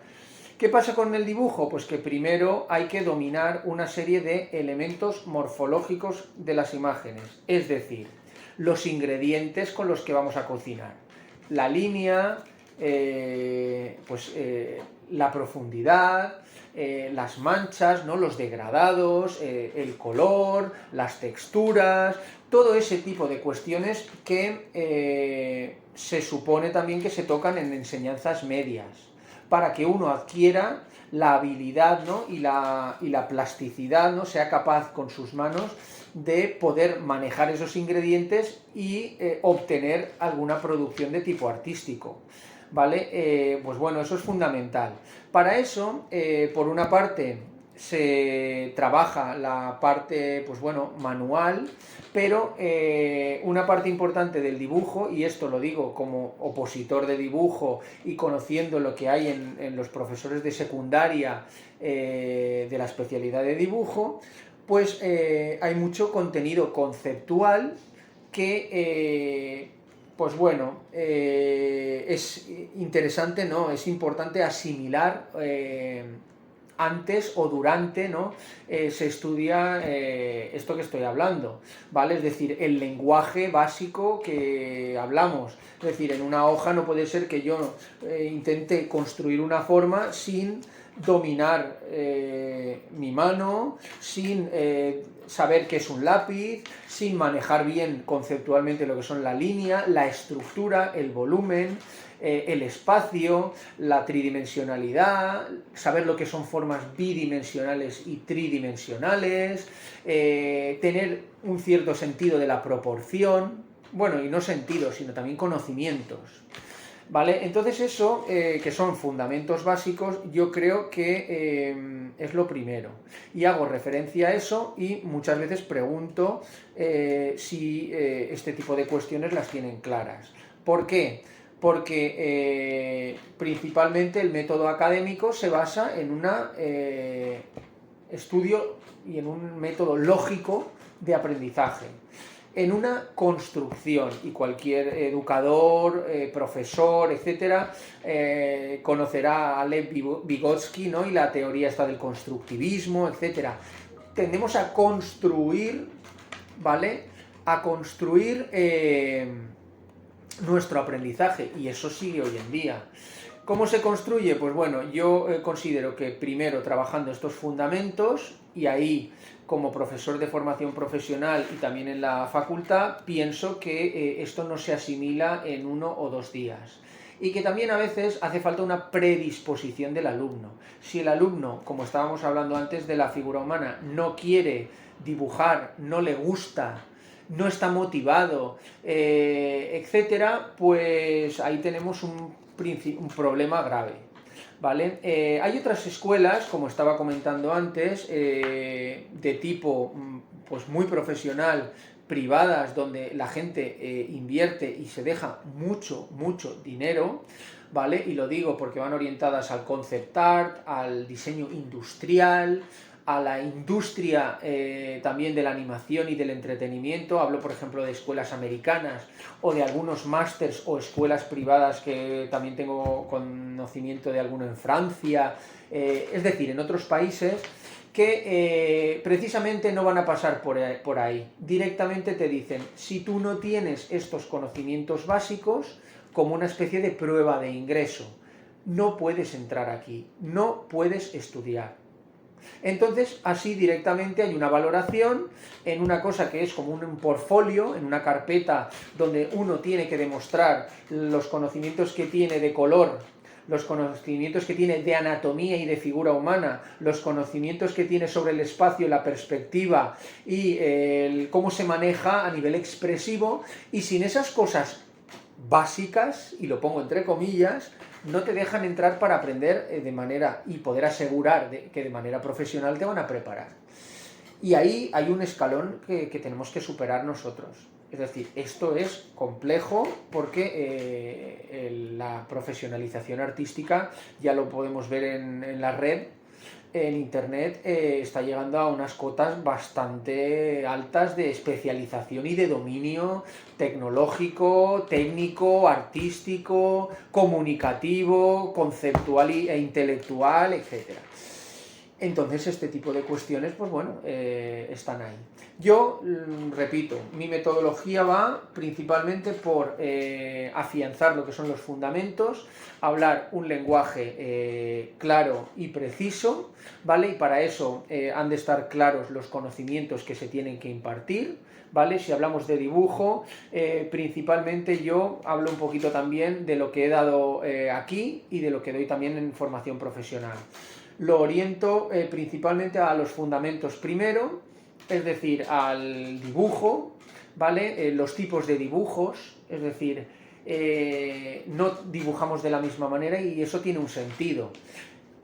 ¿Qué pasa con el dibujo? Pues que primero hay que dominar una serie de elementos morfológicos de las imágenes, es decir, los ingredientes con los que vamos a cocinar. La línea, la profundidad, las manchas, ¿no?, los degradados, el color, las texturas, todo ese tipo de cuestiones que se supone también que se tocan en enseñanzas medias, para que uno adquiera la habilidad, ¿no?, y la plasticidad, ¿no?, sea capaz con sus manos de poder manejar esos ingredientes y obtener alguna producción de tipo artístico, ¿vale? Pues bueno, eso es fundamental. Para eso, por una parte, se trabaja la parte, pues bueno, manual, pero una parte importante del dibujo, y esto lo digo como opositor de dibujo y conociendo lo que hay en los profesores de secundaria de la especialidad de dibujo, pues hay mucho contenido conceptual que pues bueno, es interesante, ¿no?, es importante asimilar antes o durante, ¿no?, se estudia esto que estoy hablando, ¿vale? Es decir, el lenguaje básico que hablamos. Es decir, en una hoja no puede ser que yo intente construir una forma sin dominar mi mano, sin saber qué es un lápiz, sin manejar bien conceptualmente lo que son la línea, la estructura, el volumen, el espacio, la tridimensionalidad, saber lo que son formas bidimensionales y tridimensionales, tener un cierto sentido de la proporción, bueno, y no sentido, sino también conocimientos. ¿Vale? Entonces eso, que son fundamentos básicos, yo creo que es lo primero. Y hago referencia a eso y muchas veces pregunto si este tipo de cuestiones las tienen claras. ¿Por qué? Porque principalmente el método académico se basa en una estudio y en un método lógico de aprendizaje, en una construcción, y cualquier educador, profesor, etcétera, conocerá a Lev Vygotsky, ¿no? Y la teoría esta del constructivismo, etcétera. Tendemos a construir, ¿vale? A construir nuestro aprendizaje, y eso sigue hoy en día. ¿Cómo se construye? Pues bueno, yo considero que primero trabajando estos fundamentos, y ahí como profesor de formación profesional y también en la facultad, pienso que esto no se asimila en 1 o 2 días. Y que también a veces hace falta una predisposición del alumno. Si el alumno, como estábamos hablando antes de la figura humana, no quiere dibujar, no le gusta, no está motivado, etcétera, pues ahí tenemos un problema grave, ¿vale? Hay otras escuelas, como estaba comentando antes, de tipo pues muy profesional, privadas, donde la gente invierte y se deja mucho dinero, ¿vale? Y lo digo porque van orientadas al concept art, al diseño industrial, a la industria también de la animación y del entretenimiento. Hablo, por ejemplo, de escuelas americanas o de algunos másters o escuelas privadas que también tengo conocimiento de alguno en Francia, es decir, en otros países que precisamente no van a pasar por ahí. Directamente te dicen, si tú no tienes estos conocimientos básicos, como una especie de prueba de ingreso, no puedes entrar aquí, no puedes estudiar. Entonces, así directamente hay una valoración en una cosa que es como un portfolio, en una carpeta donde uno tiene que demostrar los conocimientos que tiene de color, los conocimientos que tiene de anatomía y de figura humana, los conocimientos que tiene sobre el espacio, la perspectiva y cómo se maneja a nivel expresivo, y sin esas cosas básicas, y lo pongo entre comillas, no te dejan entrar para aprender de manera y poder asegurar que de manera profesional te van a preparar. Y ahí hay un escalón que tenemos que superar nosotros. Es decir, esto es complejo porque la profesionalización artística, ya lo podemos ver en la red, en internet, está llegando a unas cotas bastante altas de especialización y de dominio tecnológico, técnico, artístico, comunicativo, conceptual e intelectual, etc. Entonces este tipo de cuestiones, pues bueno, están ahí. Yo, repito, mi metodología va principalmente por afianzar lo que son los fundamentos, hablar un lenguaje claro y preciso, ¿vale? Y para eso han de estar claros los conocimientos que se tienen que impartir, ¿vale? Si hablamos de dibujo, principalmente yo hablo un poquito también de lo que he dado aquí y de lo que doy también en formación profesional. Lo oriento principalmente a los fundamentos primero, es decir, al dibujo, ¿vale? Los tipos de dibujos, es decir, no dibujamos de la misma manera y eso tiene un sentido.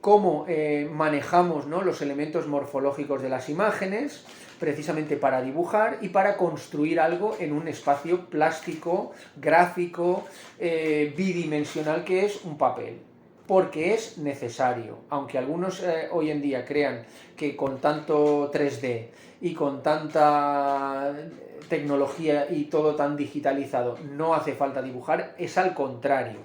Cómo manejamos, ¿no?, los elementos morfológicos de las imágenes, precisamente para dibujar y para construir algo en un espacio plástico, gráfico, bidimensional, que es un papel. Porque es necesario, aunque algunos hoy en día crean que con tanto 3D y con tanta tecnología y todo tan digitalizado no hace falta dibujar, es al contrario.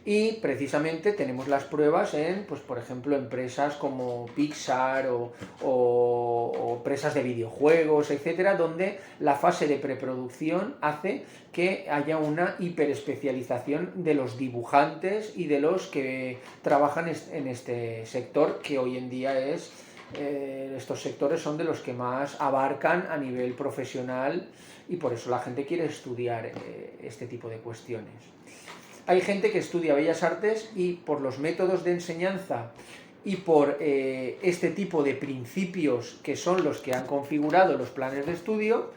Y precisamente tenemos las pruebas en, pues por ejemplo, empresas como Pixar o empresas de videojuegos, etcétera, donde la fase de preproducción hace que haya una hiperespecialización de los dibujantes y de los que trabajan en este sector, que hoy en día es, estos sectores son de los que más abarcan a nivel profesional, y por eso la gente quiere estudiar este tipo de cuestiones. Hay gente que estudia Bellas Artes y por los métodos de enseñanza y por este tipo de principios que son los que han configurado los planes de estudio,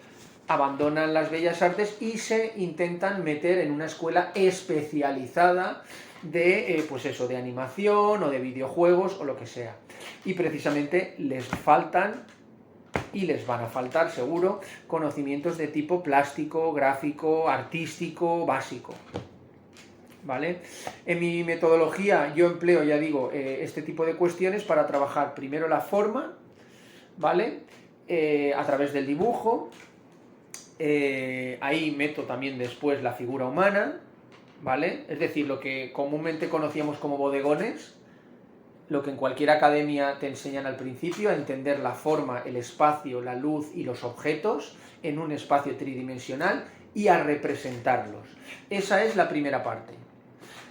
abandonan las Bellas Artes y se intentan meter en una escuela especializada de, pues eso, de animación o de videojuegos o lo que sea. Y precisamente les faltan, y les van a faltar seguro, conocimientos de tipo plástico, gráfico, artístico, básico. ¿Vale? En mi metodología yo empleo, ya digo, este tipo de cuestiones para trabajar primero la forma, ¿vale? A través del dibujo. Ahí meto también después la figura humana, ¿vale? Es decir, lo que comúnmente conocíamos como bodegones, lo que en cualquier academia te enseñan al principio, a entender la forma, el espacio, la luz y los objetos en un espacio tridimensional y a representarlos. Esa es la primera parte.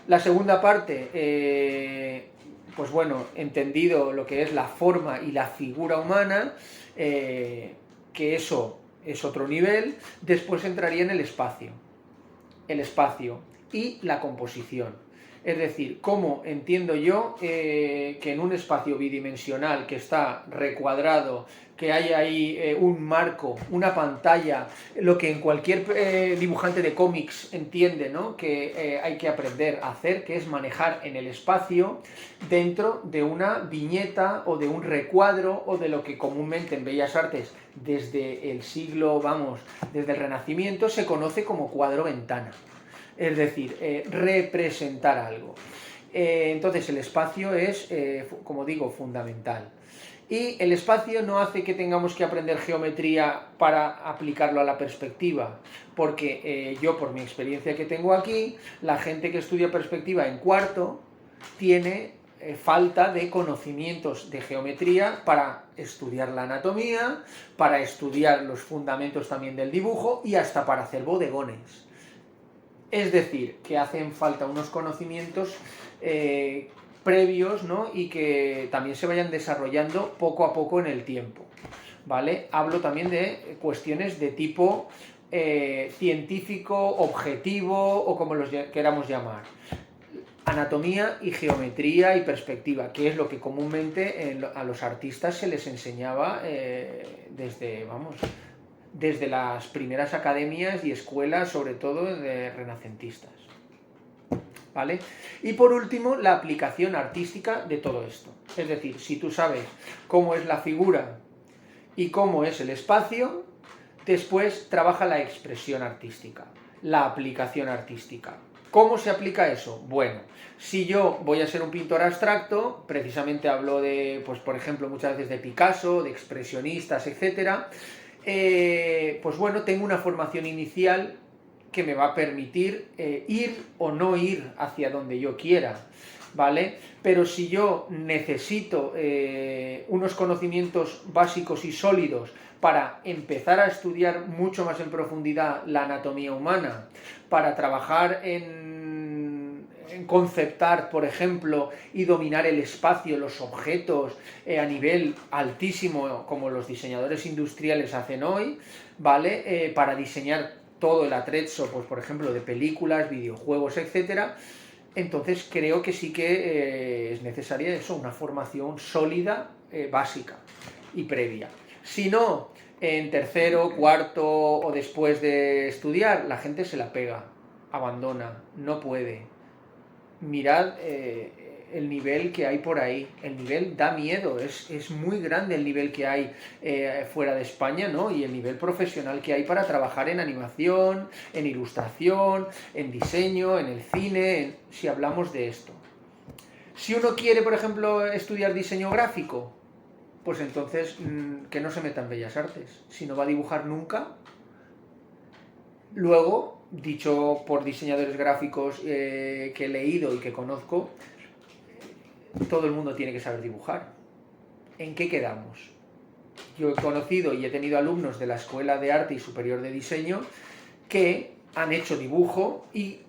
La segunda parte, pues bueno, entendido lo que es la forma y la figura humana, que eso es otro nivel, después entraría en el espacio y la composición. Es decir, cómo entiendo yo que en un espacio bidimensional que está recuadrado, que hay ahí un marco, una pantalla, lo que en cualquier dibujante de cómics entiende, ¿no? Que hay que aprender a hacer, que es manejar en el espacio dentro de una viñeta o de un recuadro o de lo que comúnmente en Bellas Artes desde el siglo, vamos, desde el Renacimiento se conoce como cuadro-ventana. Es decir, representar algo. Entonces el espacio es, como digo, fundamental. Y el espacio no hace que tengamos que aprender geometría para aplicarlo a la perspectiva, porque yo, por mi experiencia que tengo aquí, la gente que estudia perspectiva en cuarto tiene falta de conocimientos de geometría para estudiar la anatomía, para estudiar los fundamentos también del dibujo y hasta para hacer bodegones. Es decir, que hacen falta unos conocimientos previos, ¿no? Y que también se vayan desarrollando poco a poco en el tiempo, ¿vale? Hablo también de cuestiones de tipo científico, objetivo o como los queramos llamar. Anatomía y geometría y perspectiva, que es lo que comúnmente a los artistas se les enseñaba desde las primeras academias y escuelas, sobre todo de renacentistas. ¿Vale? Y por último, la aplicación artística de todo esto. Es decir, si tú sabes cómo es la figura y cómo es el espacio, después trabaja la expresión artística, la aplicación artística. ¿Cómo se aplica eso? Bueno, si yo voy a ser un pintor abstracto, precisamente hablo de, pues por ejemplo, muchas veces de Picasso, de expresionistas, etcétera, pues bueno, tengo una formación inicial que me va a permitir ir o no ir hacia donde yo quiera, ¿vale? Pero si yo necesito unos conocimientos básicos y sólidos para empezar a estudiar mucho más en profundidad la anatomía humana, para trabajar en conceptar, por ejemplo, y dominar el espacio, los objetos a nivel altísimo, como los diseñadores industriales hacen hoy, ¿vale? Para diseñar todo el atrezzo, pues por ejemplo, de películas, videojuegos, etcétera. Entonces creo que sí que es necesaria eso, una formación sólida, básica y previa. Si no, en tercero, cuarto o después de estudiar, la gente se la pega, abandona, no puede. Mirad el nivel que hay por ahí, el nivel da miedo, es muy grande el nivel que hay fuera de España, ¿no? Y el nivel profesional que hay para trabajar en animación, en ilustración, en diseño, en el cine, si hablamos de esto. Si uno quiere, por ejemplo, estudiar diseño gráfico, pues entonces que no se meta en Bellas Artes, si no va a dibujar nunca. Luego, dicho por diseñadores gráficos que he leído y que conozco, todo el mundo tiene que saber dibujar. ¿En qué quedamos? Yo he conocido y he tenido alumnos de la Escuela de Arte y Superior de Diseño que han hecho dibujo y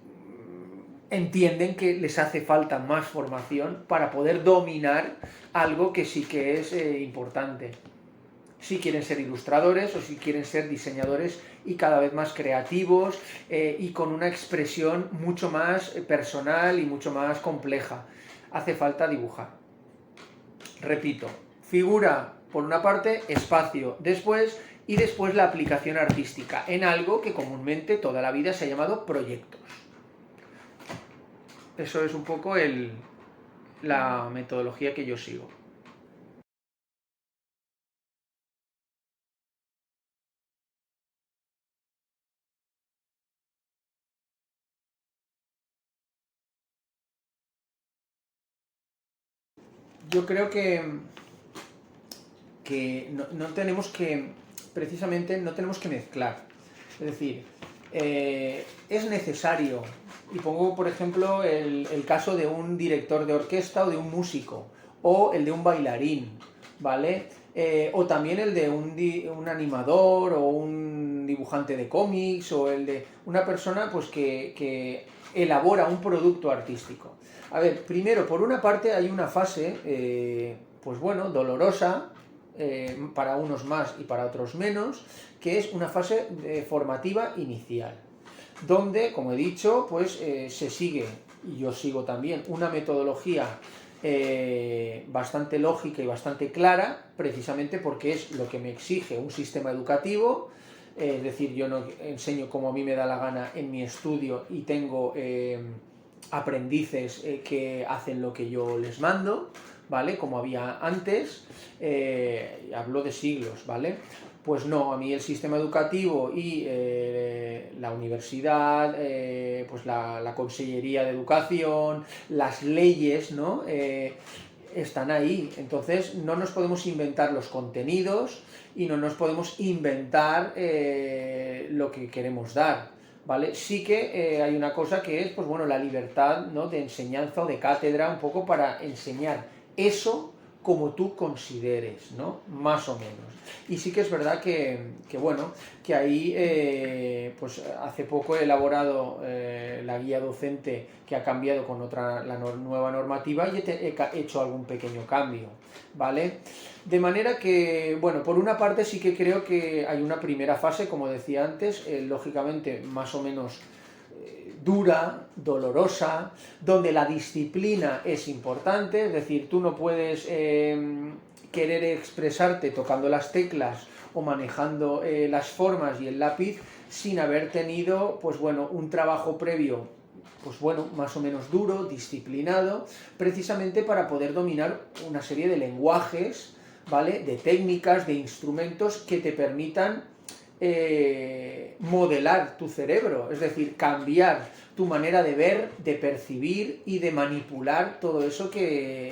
entienden que les hace falta más formación para poder dominar algo que sí que es importante. Si quieren ser ilustradores o si quieren ser diseñadores y cada vez más creativos y con una expresión mucho más personal y mucho más compleja. Hace falta dibujar. Repito, figura por una parte, espacio después y después la aplicación artística en algo que comúnmente toda la vida se ha llamado proyectos. Eso es un poco la metodología que yo sigo. Yo creo que no tenemos que, precisamente, no tenemos que mezclar. Es decir, es necesario, y pongo por ejemplo el caso de un director de orquesta o de un músico, o el de un bailarín, ¿vale? O también el de un animador o un dibujante de cómics, o el de una persona pues que elabora un producto artístico. A ver, primero, por una parte hay una fase, pues bueno, dolorosa, para unos más y para otros menos, que es una fase formativa inicial, donde, como he dicho, pues se sigue, y yo sigo también, una metodología bastante lógica y bastante clara, precisamente porque es lo que me exige un sistema educativo. Es decir, yo no enseño como a mí me da la gana en mi estudio y tengo aprendices que hacen lo que yo les mando, ¿vale? Como había antes, hablo de siglos, ¿vale? Pues no, a mí el sistema educativo y la universidad, pues la Consellería de Educación, las leyes, ¿no? Están ahí. Entonces no nos podemos inventar los contenidos y no nos podemos inventar lo que queremos dar, ¿vale? Sí que hay una cosa que es, pues bueno, la libertad, ¿no?, de enseñanza o de cátedra, un poco para enseñar eso como tú consideres, ¿no? Más o menos. Y sí que es verdad que bueno, que ahí, pues hace poco he elaborado la guía docente que ha cambiado con la nueva normativa y he hecho algún pequeño cambio, ¿vale? De manera que, bueno, por una parte sí que creo que hay una primera fase, como decía antes, lógicamente más o menos dura, dolorosa, donde la disciplina es importante, es decir, tú no puedes querer expresarte tocando las teclas o manejando las formas y el lápiz sin haber tenido, pues bueno, un trabajo previo, pues bueno, más o menos duro, disciplinado, precisamente para poder dominar una serie de lenguajes, ¿vale?, de técnicas, de instrumentos que te permitan modelar tu cerebro, es decir, cambiar tu manera de ver, de percibir y de manipular todo eso que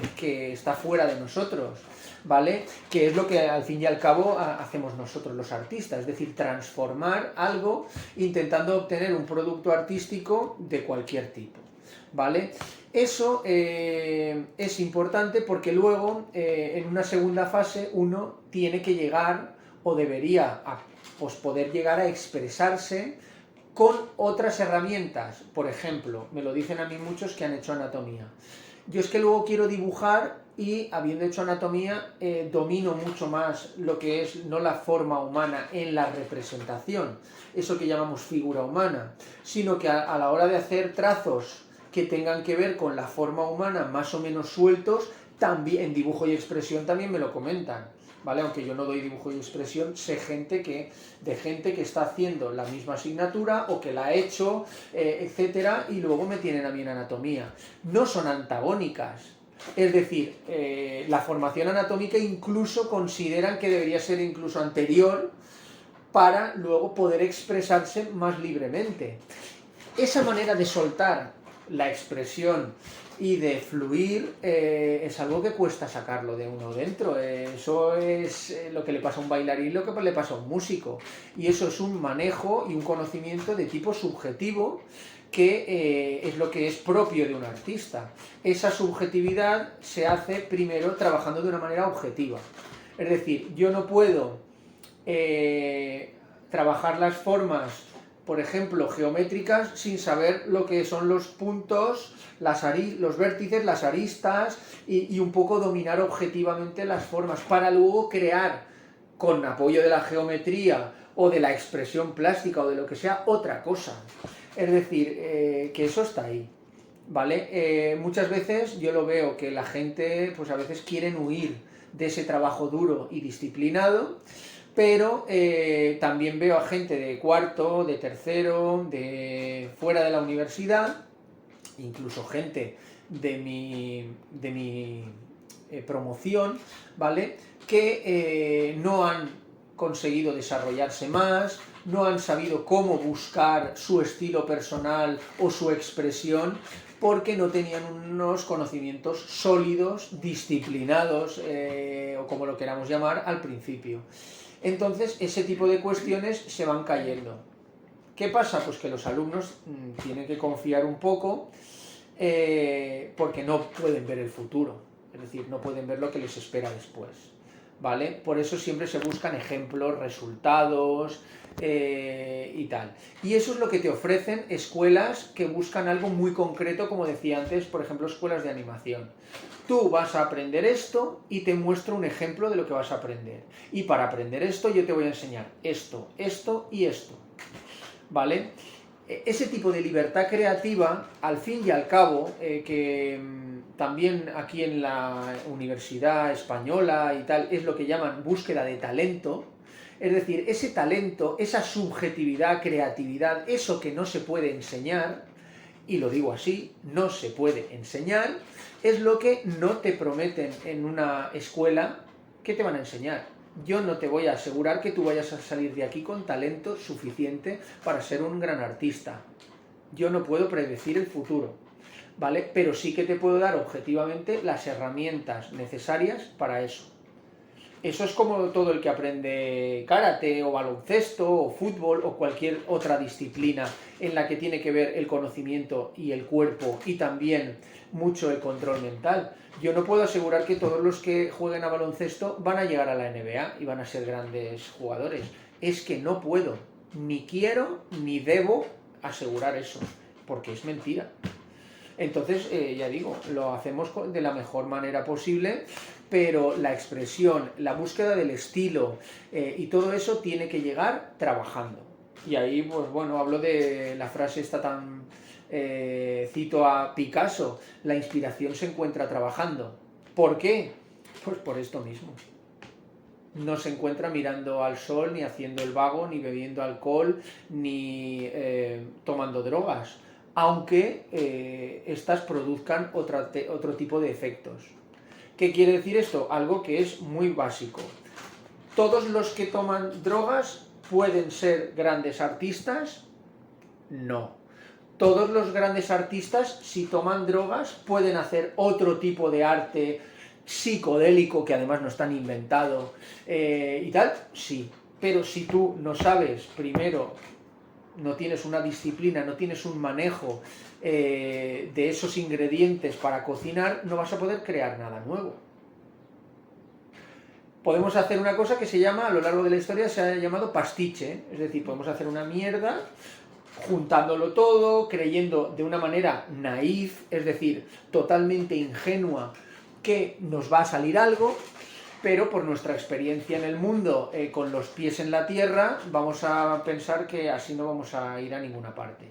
está fuera de nosotros, ¿vale? Que es lo que al fin y al cabo hacemos nosotros los artistas, es decir, transformar algo intentando obtener un producto artístico de cualquier tipo, ¿vale? Eso es importante porque luego, en una segunda fase, uno tiene que llegar o debería pues poder llegar a expresarse con otras herramientas. Por ejemplo, me lo dicen a mí muchos que han hecho anatomía. Yo es que luego quiero dibujar y, habiendo hecho anatomía, domino mucho más lo que es no la forma humana en la representación, eso que llamamos figura humana, sino que a la hora de hacer trazos que tengan que ver con la forma humana más o menos sueltos, también en dibujo y expresión también me lo comentan, ¿vale? Aunque yo no doy dibujo y expresión, sé de gente que está haciendo la misma asignatura o que la ha hecho, etcétera, y luego me tienen a mí en anatomía. No son antagónicas. Es decir, la formación anatómica incluso consideran que debería ser incluso anterior para luego poder expresarse más libremente. Esa manera de soltar la expresión y de fluir es algo que cuesta sacarlo de uno dentro. Eso es lo que le pasa a un bailarín, lo que le pasa a un músico. Y eso es un manejo y un conocimiento de tipo subjetivo que es lo que es propio de un artista. Esa subjetividad se hace primero trabajando de una manera objetiva. Es decir, yo no puedo trabajar las formas, por ejemplo, geométricas, sin saber lo que son los puntos, los vértices, las aristas y un poco dominar objetivamente las formas para luego crear, con apoyo de la geometría o de la expresión plástica o de lo que sea, otra cosa. Es decir, que eso está ahí, ¿vale? Muchas veces yo lo veo que la gente, pues a veces quieren huir de ese trabajo duro y disciplinado, pero también veo a gente de cuarto, de tercero, de fuera de la universidad, incluso gente de mi promoción, ¿vale?, que no han conseguido desarrollarse más, no han sabido cómo buscar su estilo personal o su expresión, porque no tenían unos conocimientos sólidos, disciplinados, o como lo queramos llamar, al principio. Entonces, ese tipo de cuestiones se van cayendo. ¿Qué pasa? Pues que los alumnos tienen que confiar un poco, porque no pueden ver el futuro, es decir, no pueden ver lo que les espera después, ¿vale? Por eso siempre se buscan ejemplos, resultados, y tal. Y eso es lo que te ofrecen escuelas que buscan algo muy concreto, como decía antes, por ejemplo, escuelas de animación. Tú vas a aprender esto y te muestro un ejemplo de lo que vas a aprender. Y para aprender esto yo te voy a enseñar esto, esto y esto, ¿vale? Ese tipo de libertad creativa, al fin y al cabo, que también aquí en la Universidad Española y tal, es lo que llaman búsqueda de talento. Es decir, ese talento, esa subjetividad, creatividad, eso que no se puede enseñar, y lo digo así, no se puede enseñar, es lo que no te prometen en una escuela que te van a enseñar. Yo no te voy a asegurar que tú vayas a salir de aquí con talento suficiente para ser un gran artista. Yo no puedo predecir el futuro, ¿vale? Pero sí que te puedo dar objetivamente las herramientas necesarias para eso. Eso es como todo el que aprende karate o baloncesto o fútbol o cualquier otra disciplina en la que tiene que ver el conocimiento y el cuerpo y también mucho el control mental. Yo no puedo asegurar que todos los que jueguen a baloncesto van a llegar a la NBA y van a ser grandes jugadores. Es que no puedo, ni quiero, ni debo asegurar eso, porque es mentira. Entonces, ya digo, lo hacemos de la mejor manera posible, pero la expresión, la búsqueda del estilo, y todo eso tiene que llegar trabajando. Y ahí, pues bueno, hablo de la frase esta tan... cito a Picasso, la inspiración se encuentra trabajando. ¿Por qué? Pues por esto mismo. No se encuentra mirando al sol, ni haciendo el vago, ni bebiendo alcohol, ni tomando drogas, aunque estas produzcan otro tipo de efectos. ¿Qué quiere decir esto? Algo que es muy básico. ¿Todos los que toman drogas pueden ser grandes artistas? No. ¿Todos los grandes artistas, si toman drogas, pueden hacer otro tipo de arte psicodélico, que además no está ni inventado, y tal? Sí. Pero si tú no sabes, primero, no tienes una disciplina, no tienes un manejo de esos ingredientes para cocinar, no vas a poder crear nada nuevo. Podemos hacer una cosa que se llama, a lo largo de la historia, se ha llamado pastiche, es decir, podemos hacer una mierda juntándolo todo, creyendo de una manera naif, es decir, totalmente ingenua, que nos va a salir algo, pero por nuestra experiencia en el mundo, con los pies en la tierra, vamos a pensar que así no vamos a ir a ninguna parte.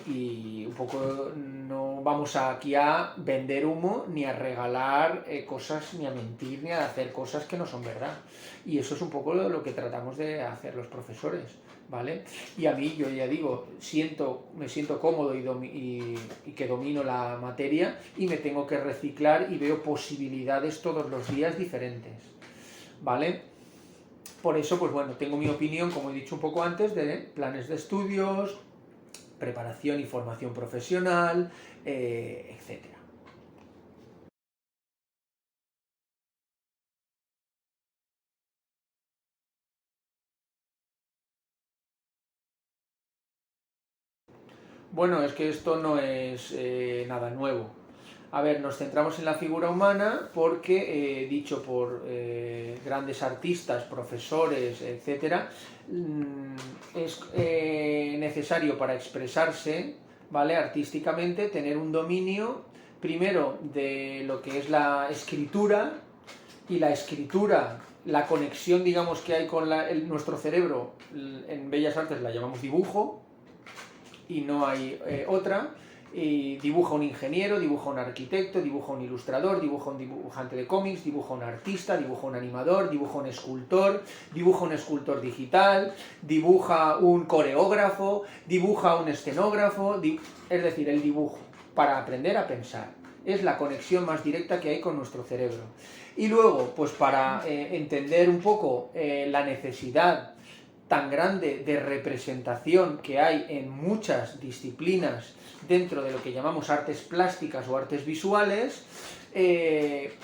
Y un poco no vamos aquí a vender humo, ni a regalar cosas, ni a mentir, ni a hacer cosas que no son verdad. Y eso es un poco lo que tratamos de hacer los profesores, ¿vale? Y a mí, yo ya digo, me siento cómodo y que domino la materia y me tengo que reciclar y veo posibilidades todos los días diferentes, ¿vale? Por eso, pues bueno, tengo mi opinión, como he dicho un poco antes, de planes de estudios, preparación y formación profesional, etc. Bueno, es que esto no es nada nuevo. A ver, nos centramos en la figura humana porque, dicho por grandes artistas, profesores, etc., es necesario para expresarse, ¿vale?, artísticamente, tener un dominio, primero, de lo que es la escritura, y la escritura, la conexión, digamos, que hay con nuestro cerebro, en Bellas Artes la llamamos dibujo, y no hay otra. Y dibuja un ingeniero, dibuja un arquitecto, dibuja un ilustrador, dibuja un dibujante de cómics, dibuja un artista, dibuja un animador, dibuja un escultor digital, dibuja un coreógrafo, dibuja un escenógrafo, es decir, el dibujo, para aprender a pensar. Es la conexión más directa que hay con nuestro cerebro. Y luego, pues para entender un poco la necesidad tan grande de representación que hay en muchas disciplinas dentro de lo que llamamos artes plásticas o artes visuales,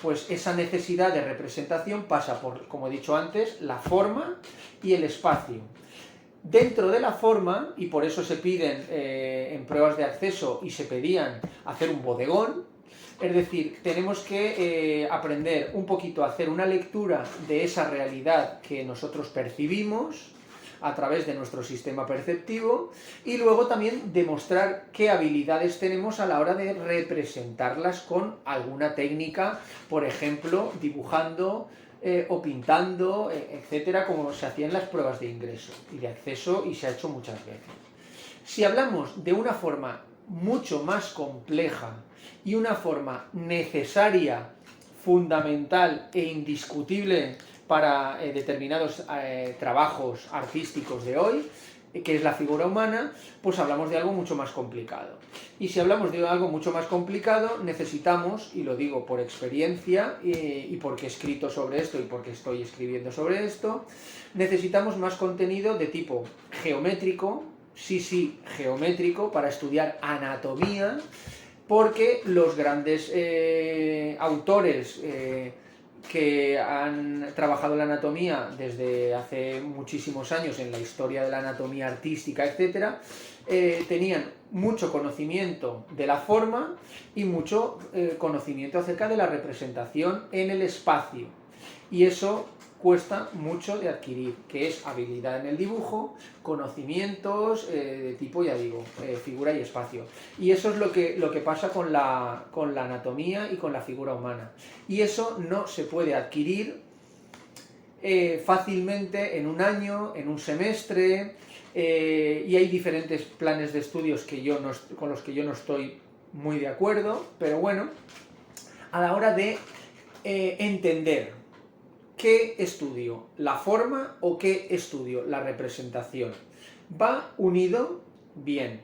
pues esa necesidad de representación pasa por, como he dicho antes, la forma y el espacio. Dentro de la forma, y por eso se piden en pruebas de acceso y se pedían hacer un bodegón, es decir, tenemos que aprender un poquito a hacer una lectura de esa realidad que nosotros percibimos a través de nuestro sistema perceptivo y luego también demostrar qué habilidades tenemos a la hora de representarlas con alguna técnica, por ejemplo, dibujando o pintando, etcétera, como se hacía en las pruebas de ingreso y de acceso y se ha hecho muchas veces. Si hablamos de una forma mucho más compleja y una forma necesaria, fundamental e indiscutible para determinados trabajos artísticos de hoy, que es la figura humana, pues hablamos de algo mucho más complicado. Y si hablamos de algo mucho más complicado, necesitamos, y lo digo por experiencia y porque he escrito sobre esto y porque estoy escribiendo sobre esto, necesitamos más contenido de tipo geométrico, sí, geométrico, para estudiar anatomía, porque los grandes autores que han trabajado la anatomía desde hace muchísimos años en la historia de la anatomía artística, etcétera, tenían mucho conocimiento de la forma y mucho conocimiento acerca de la representación en el espacio. Y eso cuesta mucho de adquirir, que es habilidad en el dibujo, conocimientos de tipo, ya digo, figura y espacio. Y eso es lo que pasa con la anatomía y con la figura humana. Y eso no se puede adquirir fácilmente en un año, en un semestre, y hay diferentes planes de estudios con los que yo no estoy muy de acuerdo, pero bueno, a la hora de entender ¿qué estudio? ¿La forma o qué estudio? La representación. ¿Va unido? Bien.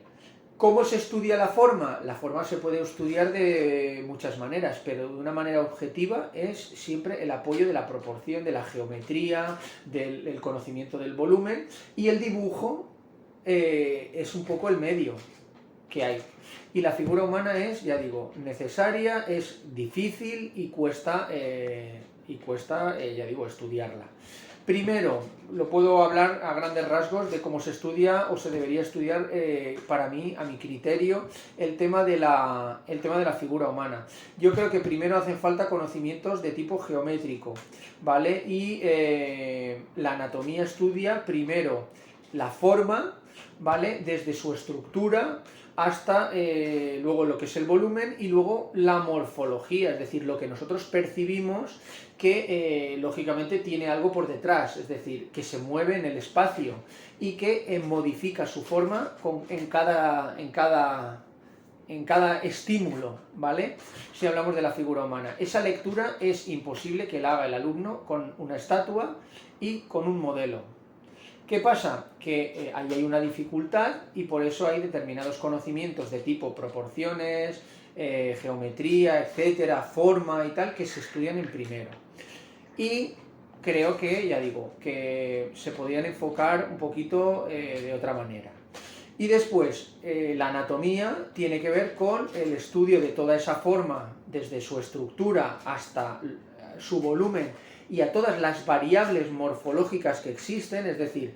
¿Cómo se estudia la forma? La forma se puede estudiar de muchas maneras, pero de una manera objetiva es siempre el apoyo de la proporción, de la geometría, del conocimiento del volumen, y el dibujo es un poco el medio que hay. Y la figura humana es, ya digo, necesaria, es difícil y cuesta, ya digo, estudiarla. Primero, lo puedo hablar a grandes rasgos de cómo se estudia o se debería estudiar, para mí, a mi criterio, el tema de la figura humana. Yo creo que primero hacen falta conocimientos de tipo geométrico, ¿vale? Y la anatomía estudia primero la forma, ¿vale? Desde su estructura hasta luego lo que es el volumen y luego la morfología, es decir, lo que nosotros percibimos que lógicamente tiene algo por detrás, es decir, que se mueve en el espacio y que modifica su forma en cada estímulo, ¿vale? Si hablamos de la figura humana. Esa lectura es imposible que la haga el alumno con una estatua y con un modelo. ¿Qué pasa? Que ahí hay una dificultad y por eso hay determinados conocimientos de tipo proporciones, geometría, etcétera, forma y tal, que se estudian en primero. Y creo que, ya digo, que se podrían enfocar un poquito de otra manera. Y después, la anatomía tiene que ver con el estudio de toda esa forma, desde su estructura hasta su volumen, y a todas las variables morfológicas que existen, es decir,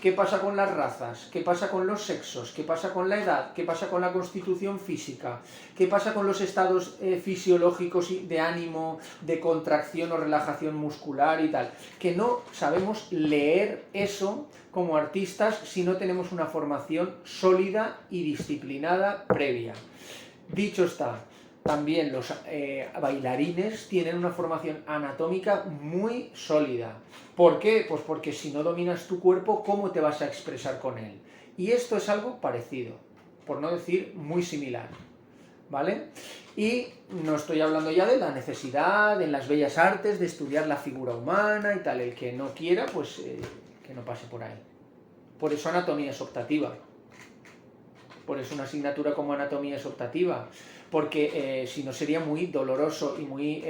qué pasa con las razas, qué pasa con los sexos, qué pasa con la edad, qué pasa con la constitución física, qué pasa con los estados fisiológicos de ánimo, de contracción o relajación muscular y tal, que no sabemos leer eso como artistas si no tenemos una formación sólida y disciplinada previa. Dicho está, también los bailarines tienen una formación anatómica muy sólida. ¿Por qué? Pues porque si no dominas tu cuerpo, ¿cómo te vas a expresar con él? Y esto es algo parecido, por no decir muy similar, ¿vale? Y no estoy hablando ya de la necesidad en las bellas artes de estudiar la figura humana y tal. El que no quiera, pues que no pase por ahí. Por eso anatomía es optativa. Por eso una asignatura como anatomía es optativa, porque si no sería muy doloroso y muy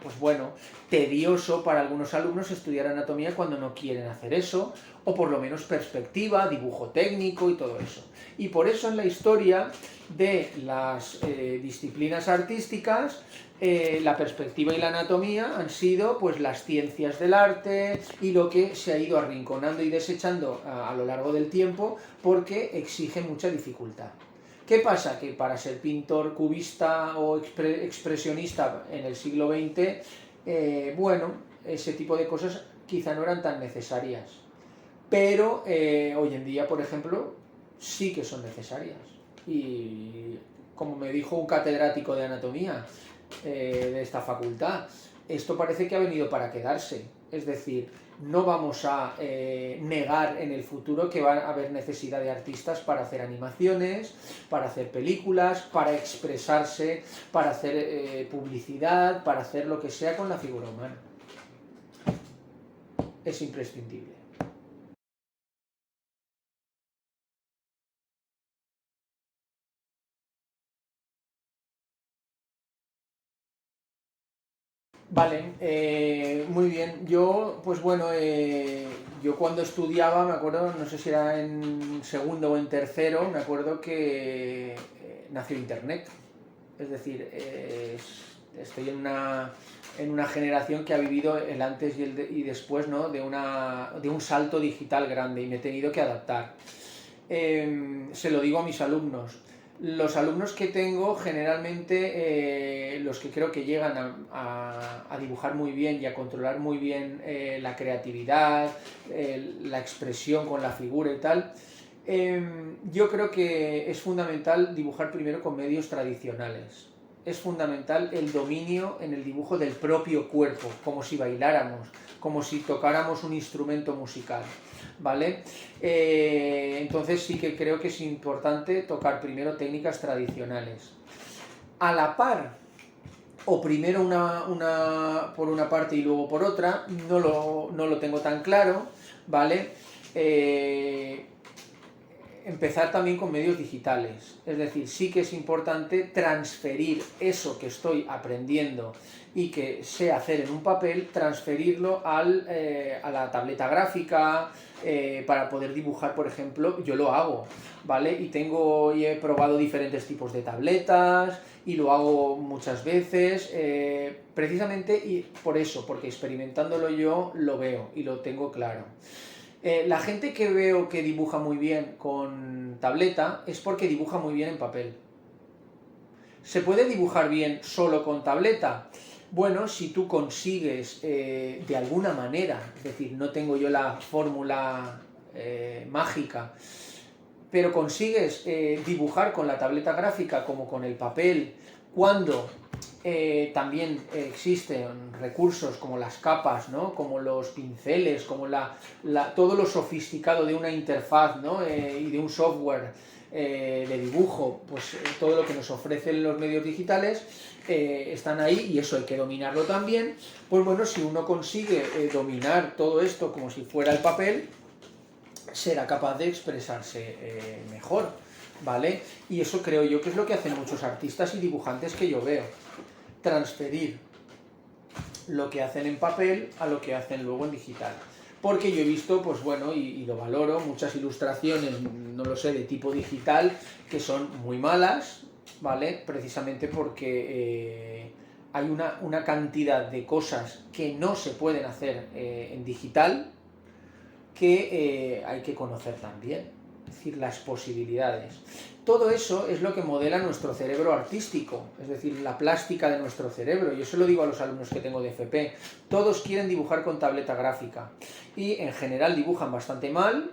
pues bueno, tedioso para algunos alumnos estudiar anatomía cuando no quieren hacer eso, o por lo menos perspectiva, dibujo técnico y todo eso. Y por eso en la historia de las disciplinas artísticas, la perspectiva y la anatomía han sido pues las ciencias del arte y lo que se ha ido arrinconando y desechando a lo largo del tiempo porque exige mucha dificultad. ¿Qué pasa? Que para ser pintor cubista o expresionista en el siglo XX, bueno, ese tipo de cosas quizá no eran tan necesarias. Pero hoy en día, por ejemplo, sí que son necesarias. Y como me dijo un catedrático de anatomía de esta facultad, esto parece que ha venido para quedarse. Es decir, no vamos a negar en el futuro que va a haber necesidad de artistas para hacer animaciones, para hacer películas, para expresarse, para hacer publicidad, para hacer lo que sea con la figura humana. Es imprescindible. Vale, muy bien. Yo, pues bueno, yo cuando estudiaba, me acuerdo, no sé si era en segundo o en tercero, me acuerdo que nació Internet. Es decir, estoy en una generación que ha vivido el antes y después, ¿no? de un salto digital grande y me he tenido que adaptar. Se lo digo a mis alumnos. Los alumnos que tengo, generalmente, los que creo que llegan a dibujar muy bien y a controlar muy bien la creatividad, la expresión con la figura y tal, yo creo que es fundamental dibujar primero con medios tradicionales. Es fundamental el dominio en el dibujo del propio cuerpo, como si bailáramos, como si tocáramos un instrumento musical, ¿vale? Entonces sí que creo que es importante tocar primero técnicas tradicionales. A la par, o primero por una parte y luego por otra, no lo tengo tan claro, ¿vale? Empezar también con medios digitales, es decir, sí que es importante transferir eso que estoy aprendiendo y que sé hacer en un papel, transferirlo a la tableta gráfica, para poder dibujar, por ejemplo, yo lo hago, ¿vale? Y he probado diferentes tipos de tabletas y lo hago muchas veces, precisamente y por eso, porque experimentándolo yo lo veo y lo tengo claro. La gente que veo que dibuja muy bien con tableta es porque dibuja muy bien en papel. ¿Se puede dibujar bien solo con tableta? Bueno, si tú consigues de alguna manera, es decir, no tengo yo la fórmula mágica, pero consigues dibujar con la tableta gráfica como con el papel, cuando también existen recursos como las capas, ¿no? Como los pinceles, como todo lo sofisticado de una interfaz, ¿no? Y de un software de dibujo, pues todo lo que nos ofrecen los medios digitales están ahí y eso hay que dominarlo también. Pues bueno, si uno consigue dominar todo esto como si fuera el papel, será capaz de expresarse mejor, ¿vale? Y eso creo yo que es lo que hacen muchos artistas y dibujantes que yo veo, transferir lo que hacen en papel a lo que hacen luego en digital. Porque yo he visto, pues bueno, y lo valoro, muchas ilustraciones, no lo sé, de tipo digital, que son muy malas, ¿vale? Precisamente porque hay una cantidad de cosas que no se pueden hacer en digital, que hay que conocer también, es decir, las posibilidades. Todo eso es lo que modela nuestro cerebro artístico, es decir, la plástica de nuestro cerebro. Yo se lo digo a los alumnos que tengo de FP, todos quieren dibujar con tableta gráfica y en general dibujan bastante mal,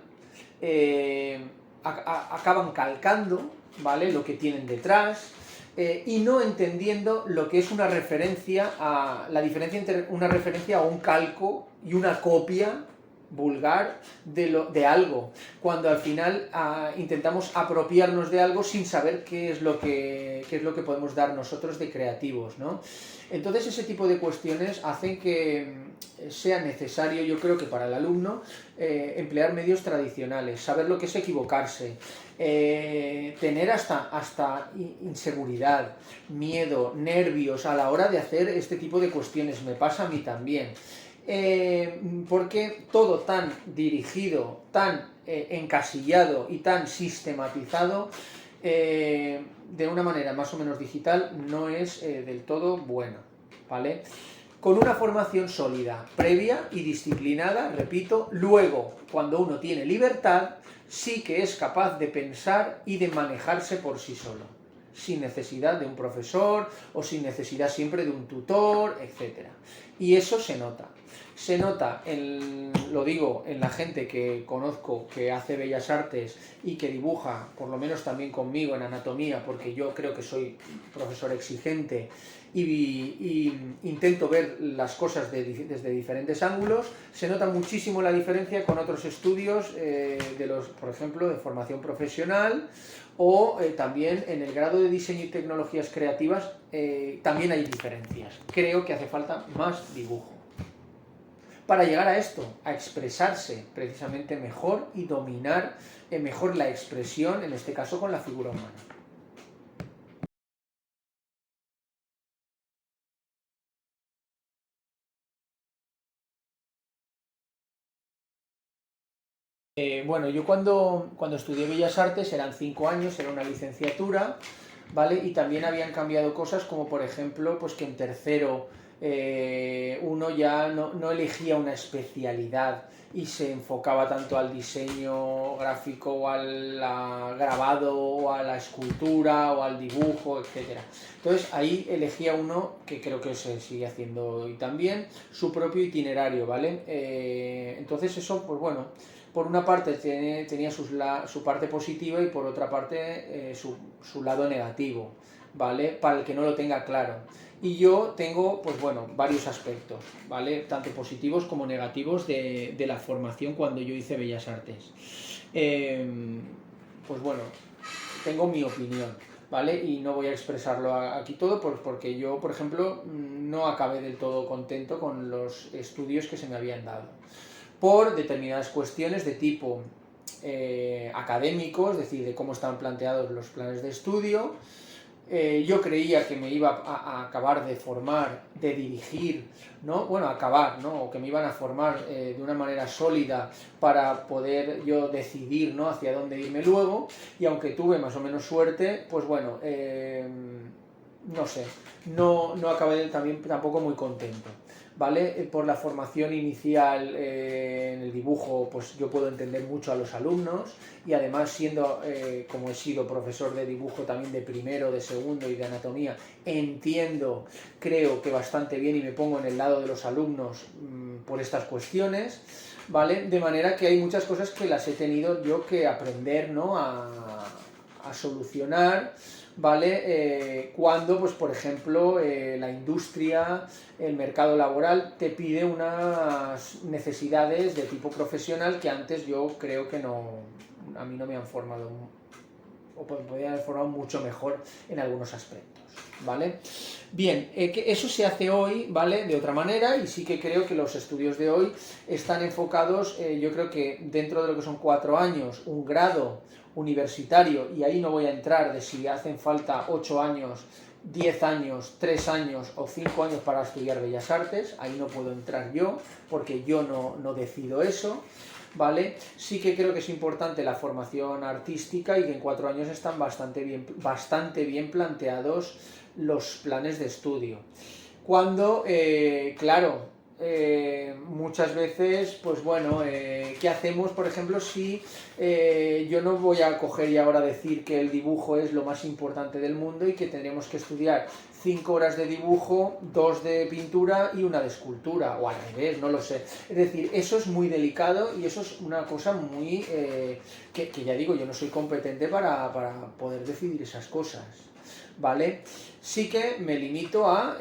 acaban calcando, ¿vale?, lo que tienen detrás, y no entendiendo lo que es una referencia la diferencia entre una referencia a un calco y una copia vulgar de algo, cuando al final intentamos apropiarnos de algo sin saber qué es lo que podemos dar nosotros de creativos, ¿no? Entonces ese tipo de cuestiones hacen que sea necesario, yo creo que para el alumno, emplear medios tradicionales, saber lo que es equivocarse, tener hasta inseguridad, miedo, nervios a la hora de hacer este tipo de cuestiones. Me pasa a mí también. Porque todo tan dirigido, tan encasillado y tan sistematizado, de una manera más o menos digital, no es del todo bueno, ¿vale? Con una formación sólida, previa y disciplinada, repito, luego, cuando uno tiene libertad, sí que es capaz de pensar y de manejarse por sí solo, sin necesidad de un profesor o sin necesidad siempre de un tutor, etc. Y eso se nota. Se nota, lo digo, en la gente que conozco que hace bellas artes y que dibuja, por lo menos también conmigo en anatomía, porque yo creo que soy profesor exigente y intento ver las cosas desde diferentes ángulos. Se nota muchísimo la diferencia con otros estudios, por ejemplo, de formación profesional, o también en el grado de diseño y tecnologías creativas también hay diferencias. Creo que hace falta más dibujo para llegar a esto, a expresarse precisamente mejor y dominar mejor la expresión, en este caso con la figura humana. Bueno, yo cuando estudié Bellas Artes eran 5 años, era una licenciatura, ¿vale? Y también habían cambiado cosas como, por ejemplo, pues que en tercero uno ya no elegía una especialidad y se enfocaba tanto al diseño gráfico o al grabado o a la escultura o al dibujo, etc. Entonces ahí elegía uno, que creo que se sigue haciendo hoy también, su propio itinerario, ¿vale? Entonces eso, pues bueno, por una parte tenía su parte positiva y por otra parte su lado negativo, ¿vale? Para el que no lo tenga claro. Y yo tengo, pues bueno, varios aspectos, ¿vale? Tanto positivos como negativos de la formación cuando yo hice Bellas Artes. Pues bueno, tengo mi opinión, ¿vale? Y no voy a expresarlo aquí todo porque yo, por ejemplo, no acabé del todo contento con los estudios que se me habían dado, por determinadas cuestiones de tipo académico, es decir, de cómo estaban planteados los planes de estudio. Yo creía que me iba a acabar de formar, de dirigir, ¿no? Bueno, acabar, ¿no? O que me iban a formar de una manera sólida para poder yo decidir, ¿no? Hacia dónde irme luego, y aunque tuve más o menos suerte, pues bueno, no sé, no acabé tampoco muy contento, ¿vale? Por la formación inicial en el dibujo, pues yo puedo entender mucho a los alumnos, y además siendo, como he sido profesor de dibujo también de primero, de segundo y de anatomía, entiendo, creo que bastante bien, y me pongo en el lado de los alumnos por estas cuestiones, ¿vale? De manera que hay muchas cosas que las he tenido yo que aprender, ¿no? a solucionar, ¿vale? Cuando, pues por ejemplo, la industria, el mercado laboral te pide unas necesidades de tipo profesional que antes yo creo que a mí no me han formado, o podrían haber formado mucho mejor en algunos aspectos, ¿vale? Bien, que eso se hace hoy, ¿vale? De otra manera, y sí que creo que los estudios de hoy están enfocados, yo creo que dentro de lo que son 4 años, un grado universitario, y ahí no voy a entrar de si hacen falta 8 años, 10 años, 3 años o 5 años para estudiar Bellas Artes, ahí no puedo entrar yo, porque yo no decido eso, ¿vale? Sí que creo que es importante la formación artística y que en 4 años están bastante bien planteados los planes de estudio. Cuando, claro, muchas veces, pues bueno, ¿qué hacemos, por ejemplo, si yo no voy a coger y ahora decir que el dibujo es lo más importante del mundo y que tendríamos que estudiar 5 horas de dibujo, 2 de pintura y 1 de escultura, o al revés, no lo sé. Es decir, eso es muy delicado y eso es una cosa muy... que ya digo, yo no soy competente para poder decidir esas cosas, ¿vale? Sí que me limito a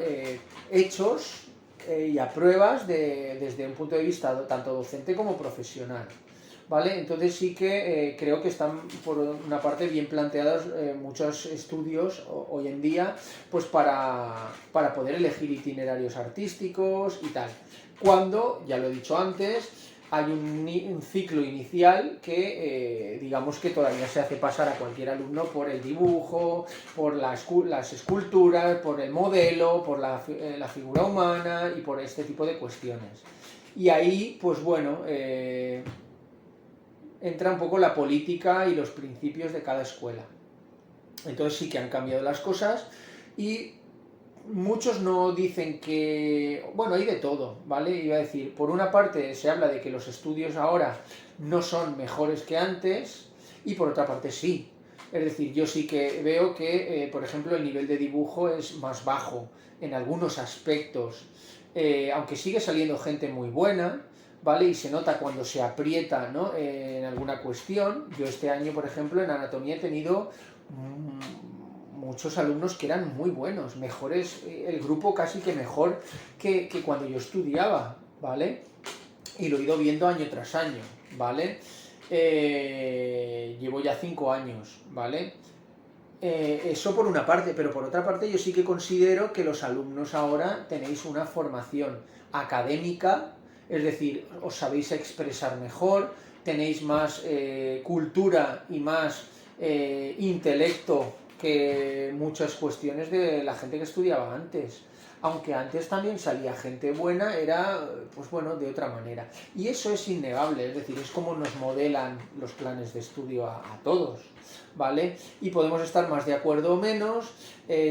hechos y apruebas desde un punto de vista tanto docente como profesional. ¿Vale? Entonces sí que creo que están por una parte bien planteados muchos estudios hoy en día pues para poder elegir itinerarios artísticos y tal. Cuando, ya lo he dicho antes, hay un ciclo inicial que digamos que todavía se hace pasar a cualquier alumno por el dibujo, por las esculturas, por el modelo, por la figura humana y por este tipo de cuestiones. Y ahí, pues bueno, entra un poco la política y los principios de cada escuela. Entonces sí que han cambiado las cosas y muchos no dicen que... Bueno, hay de todo, ¿vale? Iba a decir, por una parte se habla de que los estudios ahora no son mejores que antes y por otra parte sí. Es decir, yo sí que veo que, por ejemplo, el nivel de dibujo es más bajo en algunos aspectos, aunque sigue saliendo gente muy buena, ¿vale? Y se nota cuando se aprieta, ¿no? En alguna cuestión. Yo este año, por ejemplo, en anatomía he tenido muchos alumnos que eran muy buenos, mejores, el grupo casi que mejor que cuando yo estudiaba, ¿vale? Y lo he ido viendo año tras año, ¿vale? Llevo ya 5 años, ¿vale? Eso por una parte, pero por otra parte yo sí que considero que los alumnos ahora tenéis una formación académica, es decir, os sabéis expresar mejor, tenéis más cultura y más intelecto que muchas cuestiones de la gente que estudiaba antes. Aunque antes también salía gente buena, era, pues bueno, de otra manera. Y eso es innegable, es decir, es como nos modelan los planes de estudio a todos, ¿vale? Y podemos estar más de acuerdo o menos,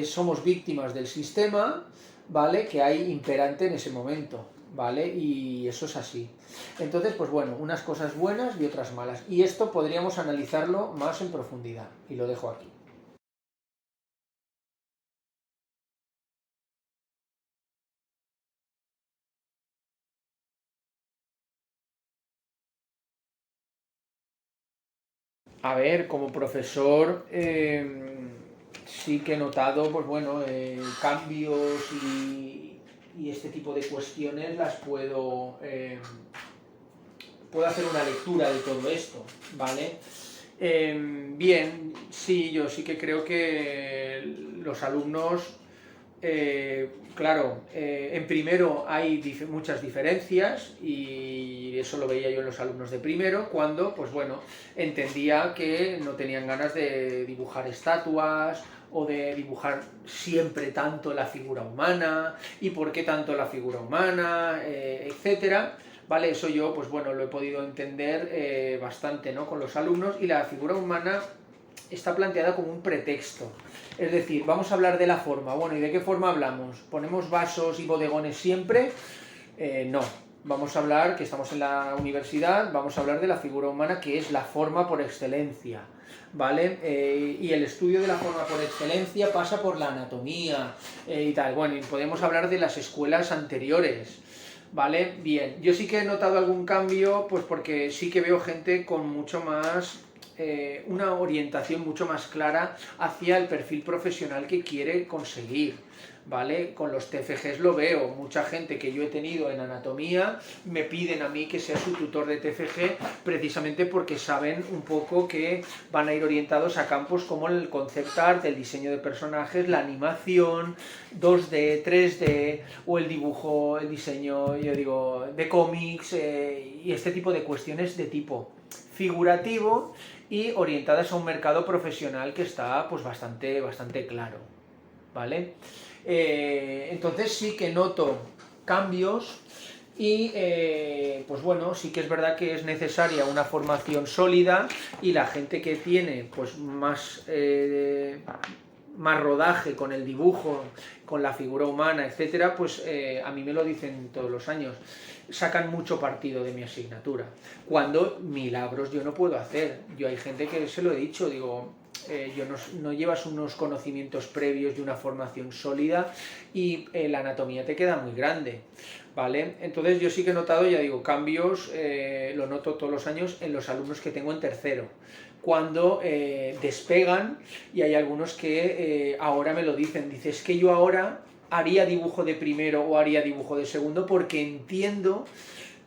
somos víctimas del sistema, ¿vale? Que hay imperante en ese momento, ¿vale? Y eso es así. Entonces, pues bueno, unas cosas buenas y otras malas. Y esto podríamos analizarlo más en profundidad, y lo dejo aquí. A ver, como profesor, sí que he notado, pues bueno, cambios y este tipo de cuestiones las puedo hacer una lectura de todo esto, ¿vale? Bien, sí, yo sí que creo que los alumnos, claro, en primero hay muchas diferencias y eso lo veía yo en los alumnos de primero, cuando, pues bueno, entendía que no tenían ganas de dibujar estatuas o de dibujar siempre tanto la figura humana y por qué tanto la figura humana, etcétera. ¿Vale? Eso yo, pues bueno, lo he podido entender bastante, ¿no? Con los alumnos, y la figura humana está planteada como un pretexto. Es decir, vamos a hablar de la forma. Bueno, ¿y de qué forma hablamos? ¿Ponemos vasos y bodegones siempre? No. Vamos a hablar, que estamos en la universidad, vamos a hablar de la figura humana, que es la forma por excelencia, ¿vale? Y el estudio de la forma por excelencia pasa por la anatomía y tal. Bueno, y podemos hablar de las escuelas anteriores, ¿vale? Bien, yo sí que he notado algún cambio, pues porque sí que veo gente con mucho más, una orientación mucho más clara hacia el perfil profesional que quiere conseguir, ¿vale? Con los TFGs lo veo, mucha gente que yo he tenido en anatomía me piden a mí que sea su tutor de TFG precisamente porque saben un poco que van a ir orientados a campos como el concept art, el diseño de personajes, la animación, 2D, 3D o el dibujo, el diseño, yo digo, de cómics y este tipo de cuestiones de tipo figurativo y orientadas a un mercado profesional que está pues bastante claro, ¿vale? Entonces sí que noto cambios y pues bueno, sí que es verdad que es necesaria una formación sólida y la gente que tiene pues más rodaje con el dibujo, con la figura humana, etcétera, pues a mí me lo dicen todos los años, sacan mucho partido de mi asignatura, cuando milagros yo no puedo hacer. Yo hay gente que se lo he dicho, digo, no llevas unos conocimientos previos y una formación sólida y la anatomía te queda muy grande, ¿vale? Entonces yo sí que he notado, ya digo, cambios, lo noto todos los años en los alumnos que tengo en tercero, cuando despegan, y hay algunos que ahora me lo dicen, es que yo ahora haría dibujo de primero o haría dibujo de segundo, porque entiendo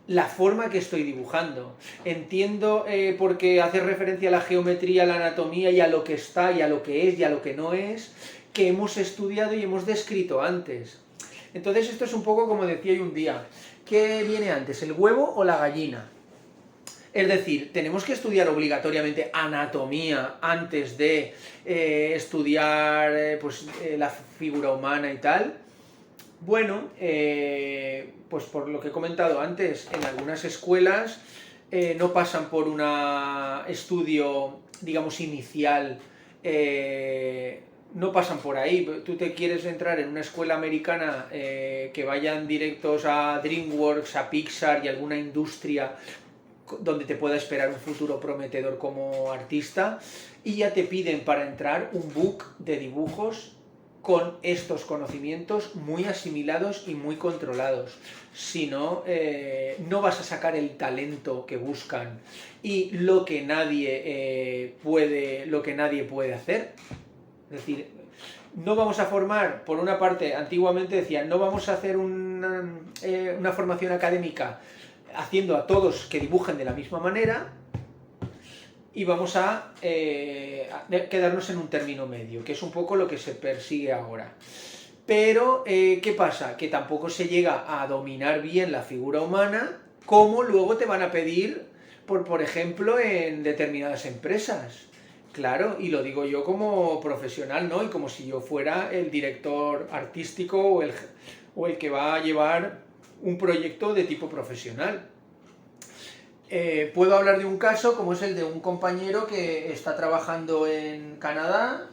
la forma que estoy dibujando. Entiendo porque hace referencia a la geometría, a la anatomía y a lo que está y a lo que es y a lo que no es, que hemos estudiado y hemos descrito antes. Entonces esto es un poco como decía yo un día, ¿qué viene antes, el huevo o la gallina? Es decir, tenemos que estudiar obligatoriamente anatomía antes de estudiar la figura humana y tal. Bueno, pues por lo que he comentado antes, en algunas escuelas no pasan por un estudio, digamos, inicial, no pasan por ahí. Tú te quieres entrar en una escuela americana que vayan directos a DreamWorks, a Pixar y alguna industria donde te pueda esperar un futuro prometedor como artista, y ya te piden para entrar un book de dibujos con estos conocimientos muy asimilados y muy controlados. Si no, no vas a sacar el talento que buscan y lo que nadie puede hacer. Es decir, no vamos a formar, por una parte, antiguamente decían, no vamos a hacer una formación académica haciendo a todos que dibujen de la misma manera, y vamos a quedarnos en un término medio, que es un poco lo que se persigue ahora. Pero, ¿qué pasa? Que tampoco se llega a dominar bien la figura humana, como luego te van a pedir, por ejemplo, en determinadas empresas. Claro, y lo digo yo como profesional, ¿no? Y como si yo fuera el director artístico o el que va a llevar un proyecto de tipo profesional. Puedo hablar de un caso como es el de un compañero que está trabajando en Canadá,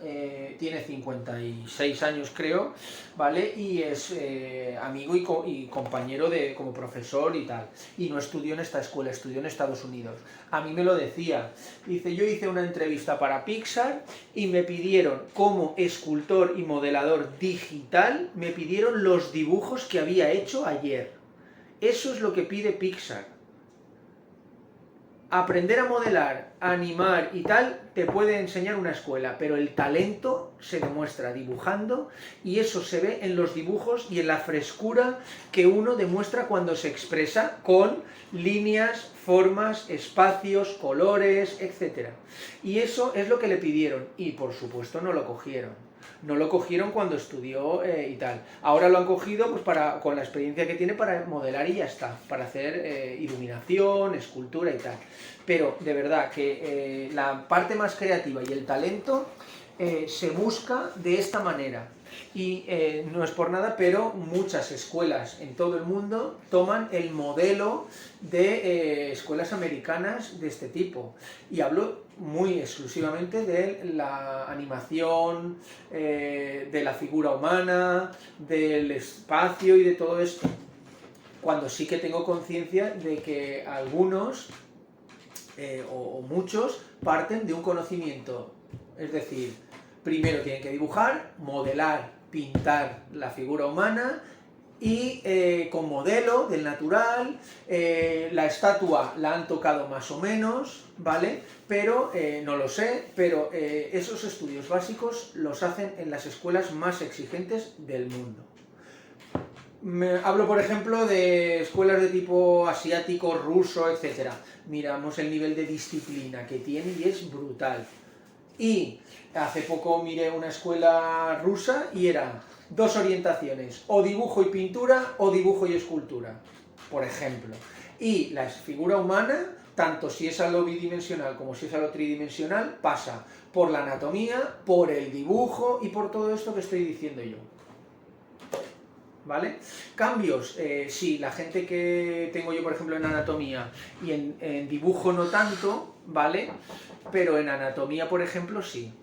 tiene 56 años creo, ¿vale? Y es amigo y compañero como profesor y tal. Y no estudió en esta escuela, estudió en Estados Unidos. A mí me lo decía. Dice, yo hice una entrevista para Pixar y me pidieron, como escultor y modelador digital, me pidieron los dibujos que había hecho ayer. Eso es lo que pide Pixar. Aprender a modelar, a animar y tal, te puede enseñar una escuela, pero el talento se demuestra dibujando, y eso se ve en los dibujos y en la frescura que uno demuestra cuando se expresa con líneas, formas, espacios, colores, etc. Y eso es lo que le pidieron, y por supuesto no lo cogieron. No lo cogieron cuando estudió y tal. Ahora lo han cogido pues con la experiencia que tiene para modelar y ya está, para hacer iluminación, escultura y tal. Pero de verdad que la parte más creativa y el talento se busca de esta manera. Y no es por nada, pero muchas escuelas en todo el mundo toman el modelo de escuelas americanas de este tipo. Y hablo muy exclusivamente de la animación, de la figura humana, del espacio y de todo esto. Cuando sí que tengo conciencia de que algunos o muchos parten de un conocimiento, es decir, primero tienen que dibujar, modelar, pintar la figura humana y con modelo del natural, la estatua la han tocado más o menos, ¿vale? Pero no lo sé, pero esos estudios básicos los hacen en las escuelas más exigentes del mundo. Hablo, por ejemplo, de escuelas de tipo asiático, ruso, etc. Miramos el nivel de disciplina que tiene y es brutal. Y hace poco miré una escuela rusa y eran dos orientaciones, o dibujo y pintura o dibujo y escultura, por ejemplo. Y la figura humana, tanto si es a lo bidimensional como si es a lo tridimensional, pasa por la anatomía, por el dibujo y por todo esto que estoy diciendo yo. ¿Vale? Cambios, sí, la gente que tengo yo, por ejemplo, en anatomía y en dibujo no tanto, ¿vale? Pero en anatomía, por ejemplo, sí.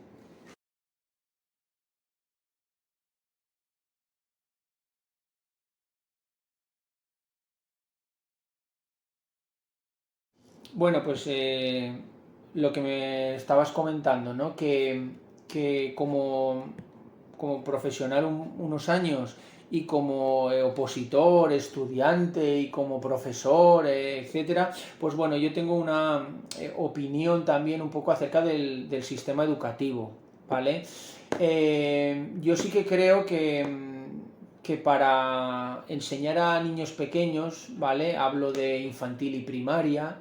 Bueno, pues lo que me estabas comentando, ¿no? Que como profesional unos años y como opositor, estudiante y como profesor, etcétera, pues bueno, yo tengo una opinión también un poco acerca del sistema educativo, ¿vale? Yo sí que creo que para enseñar a niños pequeños, ¿vale? Hablo de infantil y primaria,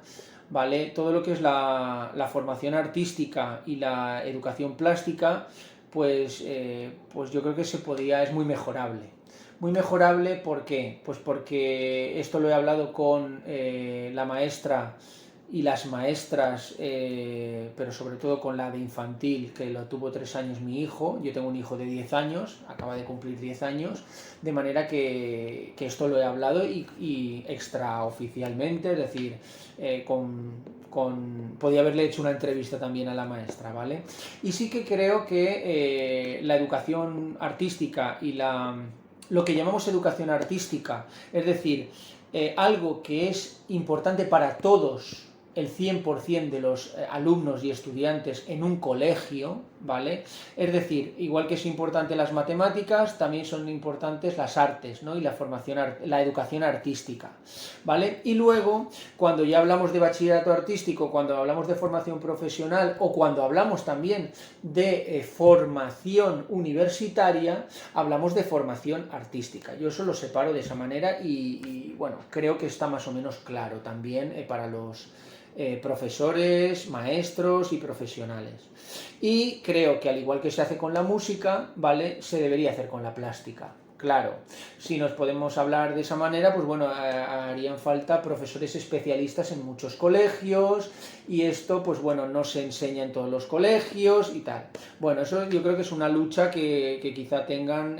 ¿vale? Todo lo que es la formación artística y la educación plástica, pues yo creo que es muy mejorable. Muy mejorable, ¿por qué? Pues porque esto lo he hablado con la maestra y las maestras, pero sobre todo con la de infantil, que lo tuvo 3 años mi hijo. Yo tengo un hijo de 10 años, acaba de cumplir 10 años, de manera que esto lo he hablado y extraoficialmente, es decir, podía haberle hecho una entrevista también a la maestra, ¿vale? Y sí que creo que la educación artística y lo que llamamos educación artística, es decir, algo que es importante para todos, el 100% de los alumnos y estudiantes en un colegio, ¿vale? Es decir, igual que es importante las matemáticas, también son importantes las artes, ¿no? Y la educación artística, ¿vale? Y luego, cuando ya hablamos de bachillerato artístico, cuando hablamos de formación profesional o cuando hablamos también de formación universitaria, hablamos de formación artística. Yo eso lo separo de esa manera y bueno, creo que está más o menos claro también para los profesores, maestros y profesionales. Y creo que al igual que se hace con la música, ¿vale? Se debería hacer con la plástica. Claro, si nos podemos hablar de esa manera, pues bueno, harían falta profesores especialistas en muchos colegios y esto, pues bueno, no se enseña en todos los colegios y tal. Bueno, eso yo creo que es una lucha que quizá tengan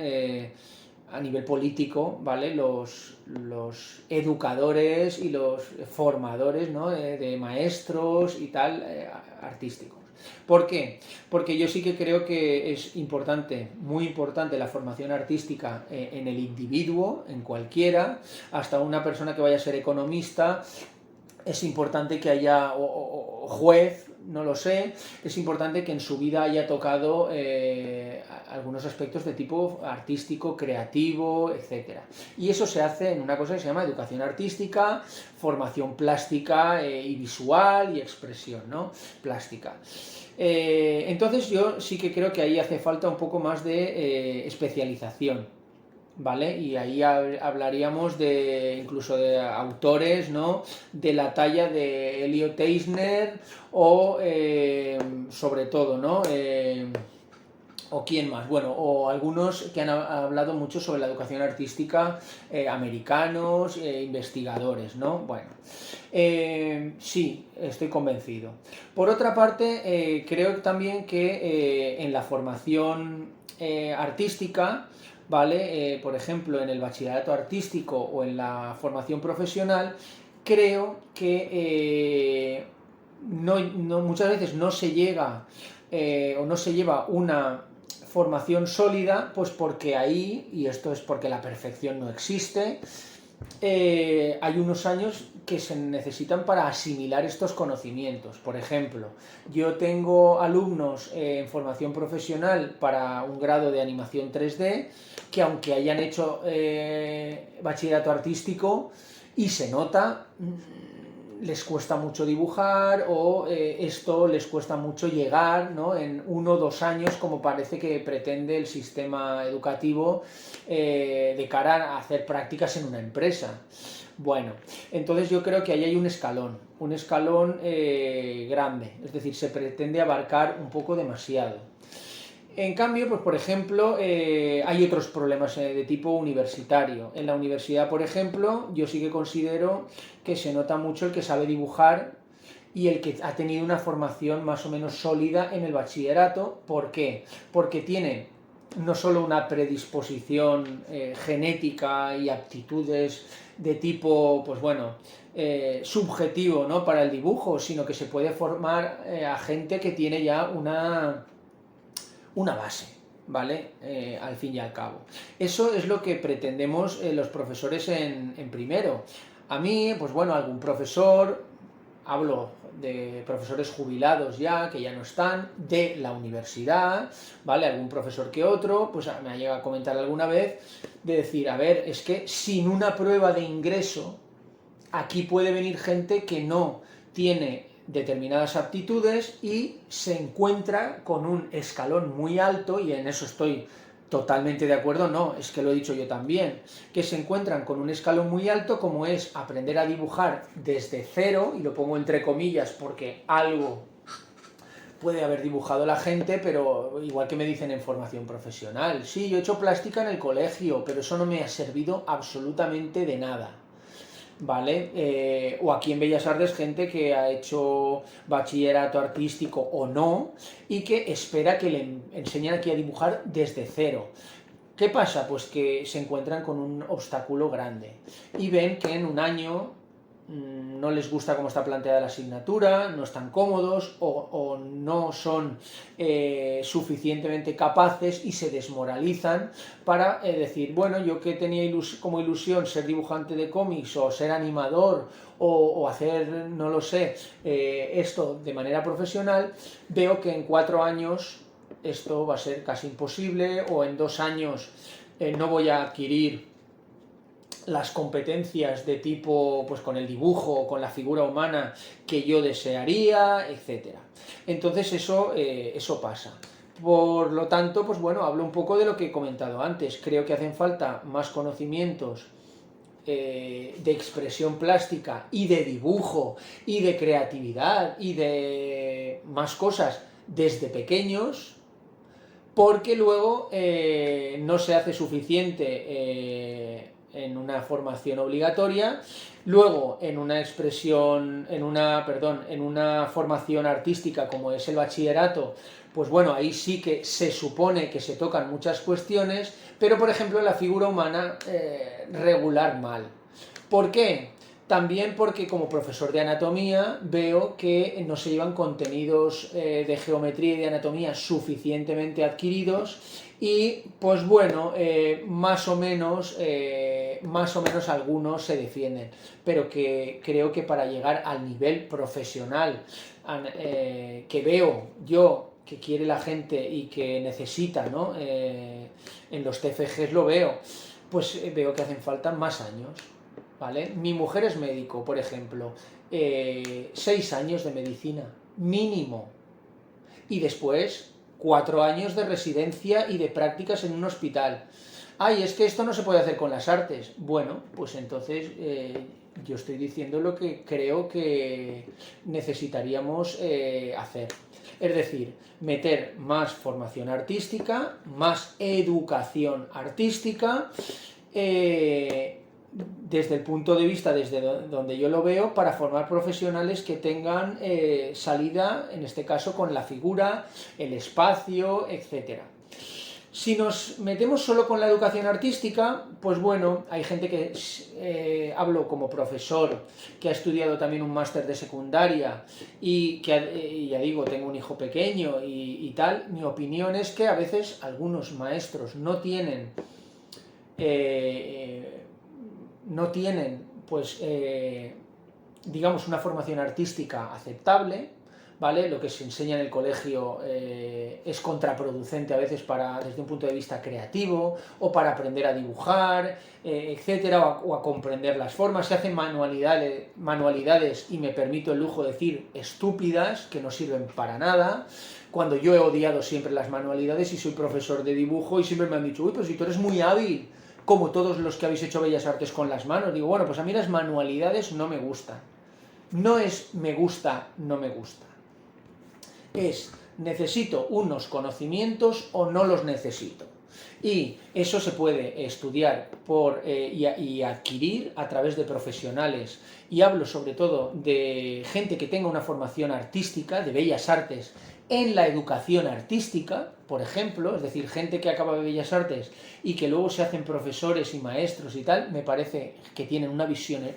a nivel político, ¿vale? Los educadores y los formadores, ¿no? de maestros y tal, artísticos. ¿Por qué? Porque yo sí que creo que es importante, muy importante, la formación artística en el individuo, en cualquiera, hasta una persona que vaya a ser economista. Es importante que haya, o juez, no lo sé, es importante que en su vida haya tocado algunos aspectos de tipo artístico, creativo, etc. Y eso se hace en una cosa que se llama educación artística, formación plástica y visual y expresión, ¿no? Plástica. Entonces yo sí que creo que ahí hace falta un poco más de especialización. ¿Vale? Y ahí hablaríamos incluso de autores, ¿no? De la talla de Elliot Eisner o sobre todo, ¿no? ¿O quién más? Bueno, o algunos que han hablado mucho sobre la educación artística, americanos, investigadores, ¿no? Bueno, sí, estoy convencido. Por otra parte, creo también que en la formación artística, ¿vale? Por ejemplo, en el bachillerato artístico o en la formación profesional, creo que muchas veces no se llega o no se lleva una formación sólida, pues porque ahí, y esto es porque la perfección no existe, hay unos años que se necesitan para asimilar estos conocimientos. Por ejemplo, yo tengo alumnos en formación profesional para un grado de animación 3D que aunque hayan hecho bachillerato artístico y se nota, les cuesta mucho dibujar o esto les cuesta mucho llegar, ¿no? En 1 o 2 años, como parece que pretende el sistema educativo de cara a hacer prácticas en una empresa. Bueno, entonces yo creo que ahí hay un escalón grande, es decir, se pretende abarcar un poco demasiado. En cambio, pues por ejemplo, hay otros problemas de tipo universitario. En la universidad, por ejemplo, yo sí que considero que se nota mucho el que sabe dibujar y el que ha tenido una formación más o menos sólida en el bachillerato. ¿Por qué? Porque tiene no solo una predisposición genética y aptitudes de tipo, pues bueno, subjetivo, ¿no? Para el dibujo, sino que se puede formar a gente que tiene ya una base, ¿vale? Al fin y al cabo. Eso es lo que pretendemos los profesores en primero. A mí, pues bueno, algún profesor, hablo de profesores jubilados ya, que ya no están, de la universidad, ¿vale? Algún profesor que otro, pues me ha llegado a comentar alguna vez, de decir, a ver, es que sin una prueba de ingreso, aquí puede venir gente que no tiene determinadas aptitudes y se encuentra con un escalón muy alto, y en eso estoy Totalmente de acuerdo, no, es que lo he dicho yo también, que se encuentran con un escalón muy alto como es aprender a dibujar desde cero, y lo pongo entre comillas porque algo puede haber dibujado la gente, pero igual que me dicen en formación profesional, sí, yo he hecho plástica en el colegio, pero eso no me ha servido absolutamente de nada. ¿Vale? O aquí en Bellas Artes gente que ha hecho bachillerato artístico o no y que espera que le enseñen aquí a dibujar desde cero. ¿Qué pasa? Pues que se encuentran con un obstáculo grande y ven que en un año no les gusta cómo está planteada la asignatura, no están cómodos o no son suficientemente capaces y se desmoralizan para decir, bueno, yo que tenía como ilusión ser dibujante de cómics o ser animador o hacer, no lo sé, esto de manera profesional, veo que en 4 años esto va a ser casi imposible o en 2 años no voy a adquirir las competencias de tipo, pues con el dibujo, con la figura humana que yo desearía, etcétera. Entonces eso pasa. Por lo tanto, pues bueno, hablo un poco de lo que he comentado antes. Creo que hacen falta más conocimientos de expresión plástica y de dibujo y de creatividad y de más cosas desde pequeños, porque luego no se hace suficiente en una formación obligatoria, luego en una en una formación artística como es el bachillerato, pues bueno, ahí sí que se supone que se tocan muchas cuestiones, pero por ejemplo la figura humana regular mal. ¿Por qué? También porque como profesor de anatomía veo que no se llevan contenidos de geometría y de anatomía suficientemente adquiridos y pues bueno, más o menos algunos se defienden, pero que creo que para llegar al nivel profesional que veo yo que quiere la gente y que necesita, ¿no? En los TFGs lo veo, pues veo que hacen falta más años. ¿Vale? Mi mujer es médico, por ejemplo, 6 años de medicina, mínimo, y después 4 años de residencia y de prácticas en un hospital. Ay, es que esto no se puede hacer con las artes. Bueno, pues entonces yo estoy diciendo lo que creo que necesitaríamos hacer. Es decir, meter más formación artística, más educación artística, desde el punto de vista, desde donde yo lo veo, para formar profesionales que tengan salida, en este caso, con la figura, el espacio, etcétera. Si nos metemos solo con la educación artística, pues bueno, hay gente que hablo como profesor, que ha estudiado también un máster de secundaria y que, ya digo, tengo un hijo pequeño y tal. Mi opinión es que a veces algunos maestros no tienen pues digamos una formación artística aceptable, ¿vale? Lo que se enseña en el colegio es contraproducente a veces desde un punto de vista creativo o para aprender a dibujar, etcétera, o a comprender las formas. Se hacen manualidades, y me permito el lujo de decir estúpidas, que no sirven para nada, cuando yo he odiado siempre las manualidades y soy profesor de dibujo y siempre me han dicho, uy, pero si tú eres muy hábil, como todos los que habéis hecho bellas artes con las manos. Digo, bueno, pues a mí las manualidades no me gustan. No es me gusta, no me gusta. Es necesito unos conocimientos o no los necesito. Y eso se puede estudiar y adquirir a través de profesionales. Y hablo sobre todo de gente que tenga una formación artística, de bellas artes, en la educación artística, por ejemplo, es decir, gente que acaba de bellas artes y que luego se hacen profesores y maestros y tal, me parece que tienen una visión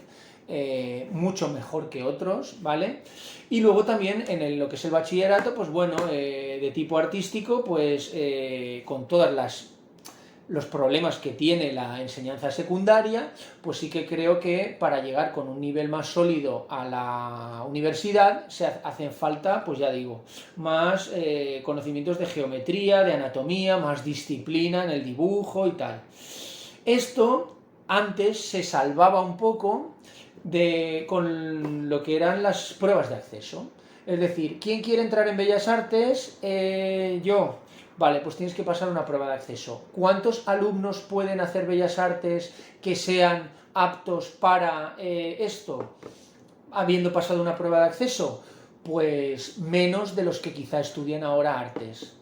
mucho mejor que otros, ¿vale? Y luego también en lo que es el bachillerato, pues bueno, de tipo artístico, pues con todas los problemas que tiene la enseñanza secundaria, pues sí que creo que para llegar con un nivel más sólido a la universidad se hacen falta, pues ya digo, más conocimientos de geometría, de anatomía, más disciplina en el dibujo y tal. Esto antes se salvaba un poco con lo que eran las pruebas de acceso. Es decir, ¿quién quiere entrar en Bellas Artes? Yo. Vale, pues tienes que pasar una prueba de acceso. ¿Cuántos alumnos pueden hacer Bellas Artes que sean aptos para esto, habiendo pasado una prueba de acceso? Pues menos de los que quizá estudian ahora artes,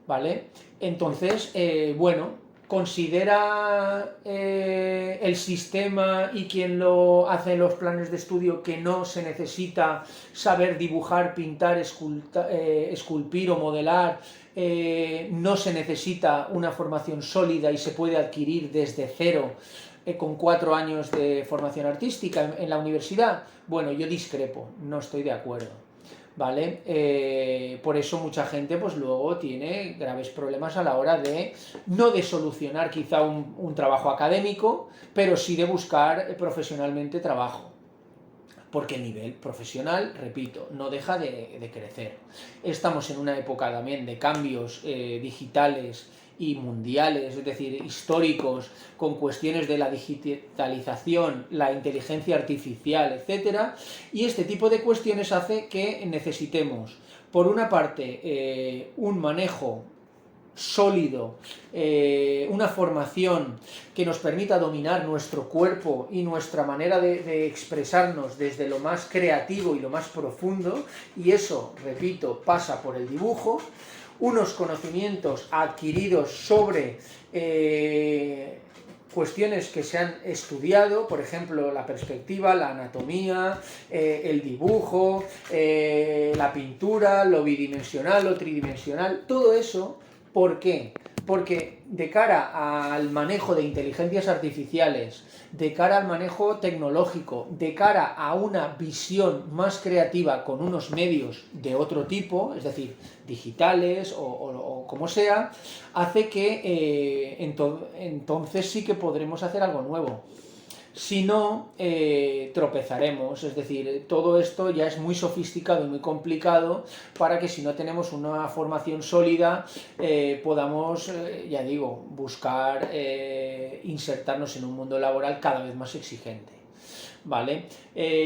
¿vale? Entonces, bueno, considera el sistema y quien lo hace en los planes de estudio que no se necesita saber dibujar, pintar, esculpir o modelar, no se necesita una formación sólida y se puede adquirir desde cero con 4 años de formación artística en la universidad. Bueno, yo discrepo, no estoy de acuerdo, ¿vale? Por eso mucha gente pues luego tiene graves problemas a la hora de, no de solucionar quizá un trabajo académico, pero sí de buscar profesionalmente trabajo. Porque el nivel profesional, repito, no deja de crecer. Estamos en una época también de cambios digitales y mundiales, es decir, históricos, con cuestiones de la digitalización, la inteligencia artificial, etcétera, y este tipo de cuestiones hace que necesitemos, por una parte, un manejo sólido, una formación que nos permita dominar nuestro cuerpo y nuestra manera de expresarnos desde lo más creativo y lo más profundo, y eso, repito, pasa por el dibujo, unos conocimientos adquiridos sobre cuestiones que se han estudiado, por ejemplo, la perspectiva, la anatomía, el dibujo, la pintura, lo bidimensional, lo tridimensional, todo eso. ¿Por qué? Porque de cara al manejo de inteligencias artificiales, de cara al manejo tecnológico, de cara a una visión más creativa con unos medios de otro tipo, es decir, digitales o como sea, hace que entonces sí que podremos hacer algo nuevo. Si no, tropezaremos, es decir, todo esto ya es muy sofisticado y muy complicado para que si no tenemos una formación sólida podamos, ya digo, buscar insertarnos en un mundo laboral cada vez más exigente. ¿Vale?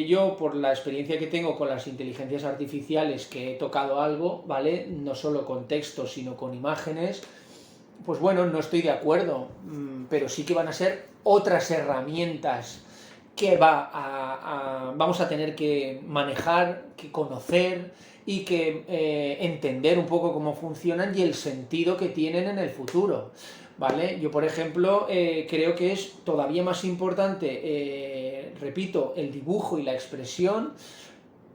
Yo, por la experiencia que tengo con las inteligencias artificiales, que he tocado algo, ¿vale? No solo con textos, sino con imágenes, pues bueno, no estoy de acuerdo, pero sí que van a ser otras herramientas que vamos a tener que manejar, que conocer y que entender un poco cómo funcionan y el sentido que tienen en el futuro, ¿vale? Yo, por ejemplo, creo que es todavía más importante, repito, el dibujo y la expresión.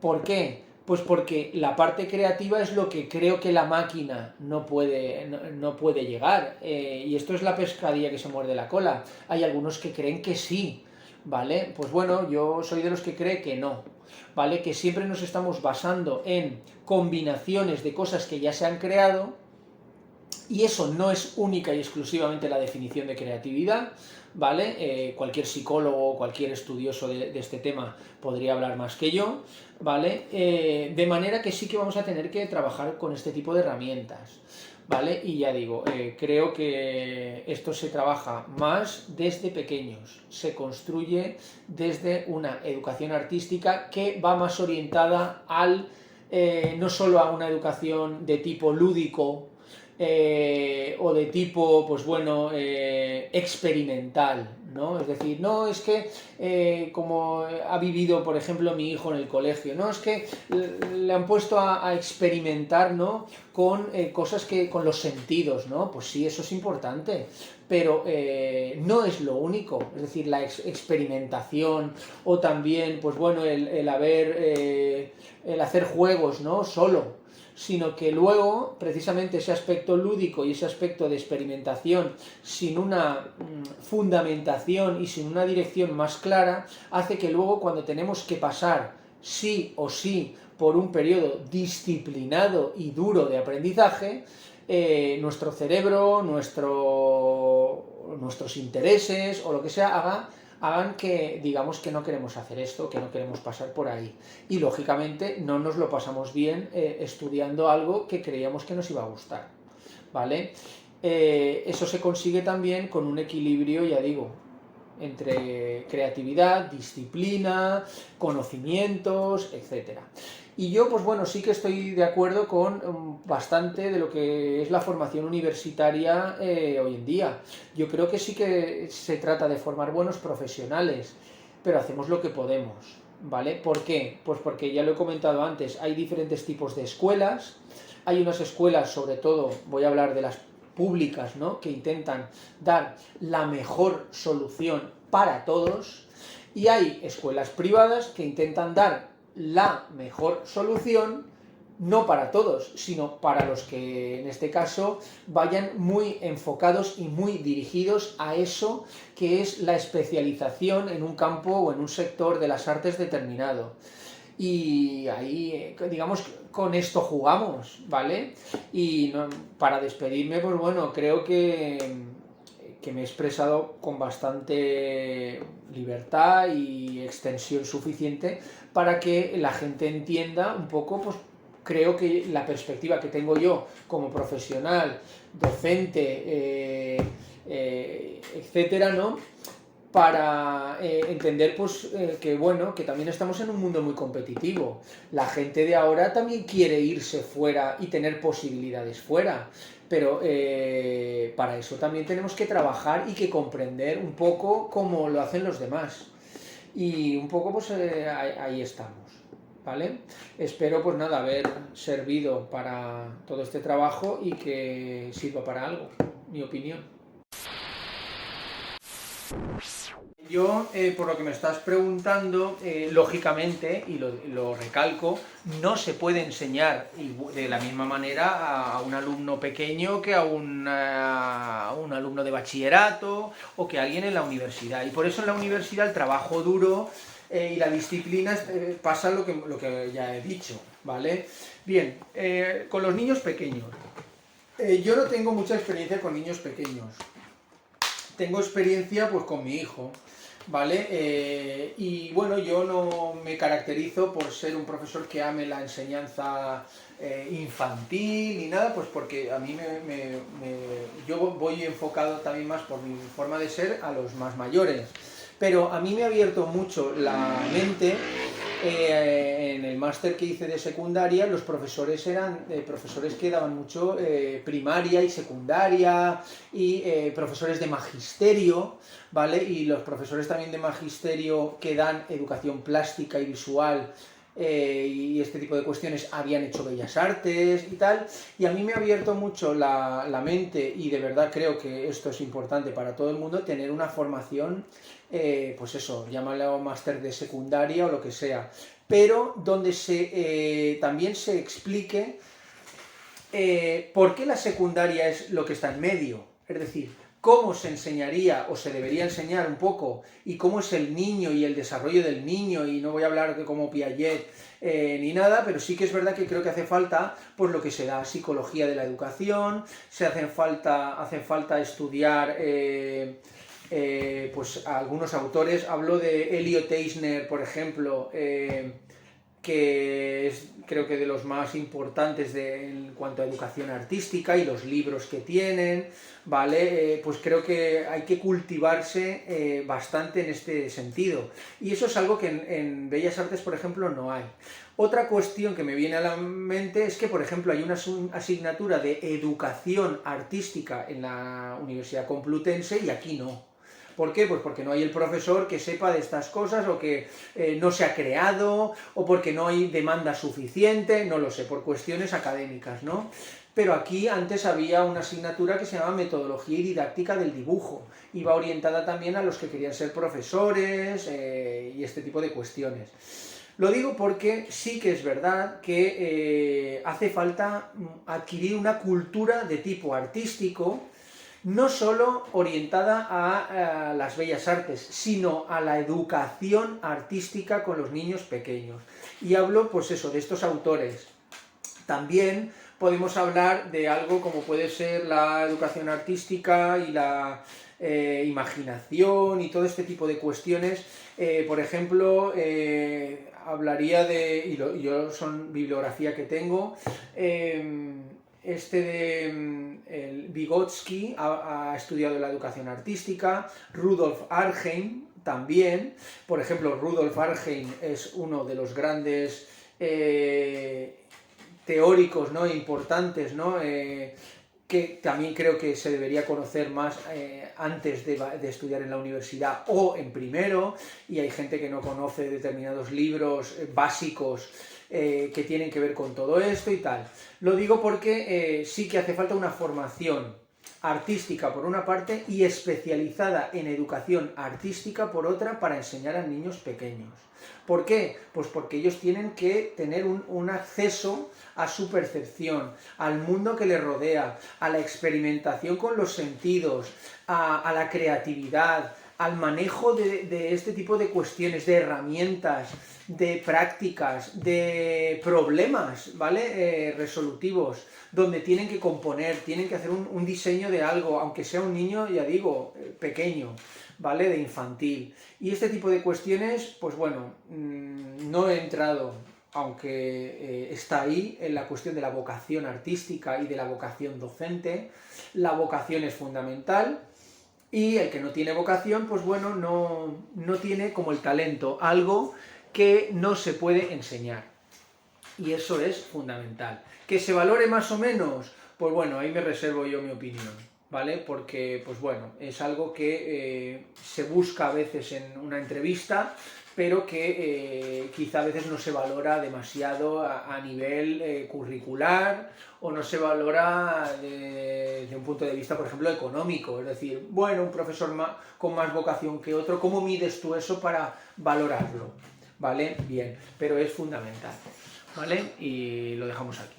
¿Por qué? Pues porque la parte creativa es lo que creo que la máquina no puede llegar. Y esto es la pescadilla que se muerde la cola. Hay algunos que creen que sí, ¿vale? Pues bueno, yo soy de los que cree que no, ¿vale? Que siempre nos estamos basando en combinaciones de cosas que ya se han creado, y eso no es única y exclusivamente la definición de creatividad, ¿vale? Cualquier psicólogo, cualquier estudioso de este tema podría hablar más que yo, ¿vale? De manera que sí que vamos a tener que trabajar con este tipo de herramientas, ¿vale? Y ya digo, creo que esto se trabaja más desde pequeños, se construye desde una educación artística que va más orientada no solo a una educación de tipo lúdico, o de tipo, pues bueno, experimental, ¿no? Es decir, no, es que como ha vivido, por ejemplo, mi hijo en el colegio, no, es que le han puesto a experimentar, ¿no? Con cosas con los sentidos, ¿no? Pues sí, eso es importante, pero no es lo único, es decir, la experimentación o también, pues bueno, el hacer juegos, ¿no? Solo, sino que luego, precisamente ese aspecto lúdico y ese aspecto de experimentación, sin una fundamentación y sin una dirección más clara, hace que luego, cuando tenemos que pasar sí o sí por un periodo disciplinado y duro de aprendizaje, nuestro cerebro, nuestros intereses o lo que sea hagan que digamos que no queremos hacer esto, que no queremos pasar por ahí. Y lógicamente no nos lo pasamos bien estudiando algo que creíamos que nos iba a gustar, ¿vale? Eso se consigue también con un equilibrio, ya digo, entre creatividad, disciplina, conocimientos, etc. Y yo, pues bueno, sí que estoy de acuerdo con bastante de lo que es la formación universitaria hoy en día. Yo creo que sí que se trata de formar buenos profesionales, pero hacemos lo que podemos, ¿vale? ¿Por qué? Pues porque ya lo he comentado antes, hay diferentes tipos de escuelas, hay unas escuelas, sobre todo, voy a hablar de las públicas, ¿no?, que intentan dar la mejor solución para todos, y hay escuelas privadas que intentan dar la mejor solución no para todos, sino para los que en este caso vayan muy enfocados y muy dirigidos a eso que es la especialización en un campo o en un sector de las artes determinado. Y ahí, digamos, con esto jugamos, ¿vale? Y no, para despedirme, pues bueno, creo que me he expresado con bastante libertad y extensión suficiente para que la gente entienda un poco, pues creo que la perspectiva que tengo yo como profesional, docente, etcétera, ¿no?, para entender pues que bueno, que también estamos en un mundo muy competitivo. La gente de ahora también quiere irse fuera y tener posibilidades fuera, pero para eso también tenemos que trabajar y que comprender un poco cómo lo hacen los demás. Y un poco pues ahí estamos, ¿vale? Espero pues nada, haber servido para todo este trabajo y que sirva para algo, mi opinión. Yo, por lo que me estás preguntando, lógicamente, y lo recalco, no se puede enseñar de la misma manera a un alumno pequeño que a un alumno de bachillerato o que a alguien en la universidad. Y por eso en la universidad el trabajo duro y la disciplina pasa lo que ya he dicho, ¿vale? Bien, con los niños pequeños. Yo no tengo mucha experiencia con niños pequeños. Tengo experiencia pues con mi hijo, ¿vale? Y bueno, yo no me caracterizo por ser un profesor que ame la enseñanza infantil ni nada, pues porque a mí yo voy enfocado también más por mi forma de ser a los más mayores. Pero a mí me ha abierto mucho la mente. En el máster que hice de secundaria, los profesores eran profesores que daban mucho primaria y secundaria, y profesores de magisterio, ¿vale? Y los profesores también de magisterio que dan educación plástica y visual y este tipo de cuestiones habían hecho bellas artes y tal, y a mí me ha abierto mucho la mente, y de verdad creo que esto es importante para todo el mundo, tener una formación, pues eso, llámalo máster de secundaria o lo que sea, pero donde también se explique por qué la secundaria es lo que está en medio, es decir, cómo se enseñaría o se debería enseñar un poco, y cómo es el niño y el desarrollo del niño, y no voy a hablar de cómo Piaget ni nada, pero sí que es verdad que creo que hace falta pues lo que se da psicología de la educación, hace falta estudiar pues a algunos autores. Hablo de Elliot Eisner, por ejemplo, que es creo que de los más importantes en cuanto a educación artística, y los libros que tienen, ¿vale? Pues creo que hay que cultivarse bastante en este sentido. Y eso es algo que en Bellas Artes, por ejemplo, no hay. Otra cuestión que me viene a la mente es que, por ejemplo, hay una asignatura de educación artística en la Universidad Complutense y aquí no. ¿Por qué? Pues porque no hay el profesor que sepa de estas cosas, o que no se ha creado, o porque no hay demanda suficiente, no lo sé, por cuestiones académicas, ¿no? Pero aquí antes había una asignatura que se llamaba Metodología y Didáctica del Dibujo. Iba orientada también a los que querían ser profesores y este tipo de cuestiones. Lo digo porque sí que es verdad que hace falta adquirir una cultura de tipo artístico, no solo orientada a las bellas artes, sino a la educación artística con los niños pequeños. Y hablo, pues eso, de estos autores. También podemos hablar de algo como puede ser la educación artística y la imaginación y todo este tipo de cuestiones. Por ejemplo, hablaría de, y yo son bibliografía que tengo, el Vygotsky ha estudiado la educación artística, Rudolf Arnhem también. Por ejemplo, Rudolf Arnhem es uno de los grandes teóricos, ¿no? Importantes, ¿no? Que también creo que se debería conocer más antes de estudiar en la universidad o en primero, y hay gente que no conoce determinados libros básicos que tienen que ver con todo esto y tal. Lo digo porque sí que hace falta una formación artística por una parte y especializada en educación artística por otra para enseñar a niños pequeños. ¿Por qué? Pues porque ellos tienen que tener un acceso a su percepción, al mundo que les rodea, a la experimentación con los sentidos, a la creatividad, al manejo de este tipo de cuestiones, de herramientas, de prácticas, de problemas, ¿vale? Resolutivos, donde tienen que componer, tienen que hacer un diseño de algo, aunque sea un niño, ya digo, pequeño, ¿vale? De infantil. Y este tipo de cuestiones, pues bueno, no he entrado, aunque está ahí, en la cuestión de la vocación artística y de la vocación docente. La vocación es fundamental. Y el que no tiene vocación, pues bueno, no tiene como el talento, algo que no se puede enseñar. Y eso es fundamental. ¿Que se valore más o menos? Pues bueno, ahí me reservo yo mi opinión, ¿vale? Porque, pues bueno, es algo que se busca a veces en una entrevista, pero que quizá a veces no se valora demasiado a nivel curricular, o no se valora desde un punto de vista, por ejemplo, económico. Es decir, bueno, un profesor con más vocación que otro, ¿cómo mides tú eso para valorarlo? ¿Vale? Bien, pero es fundamental, ¿vale? Y lo dejamos aquí.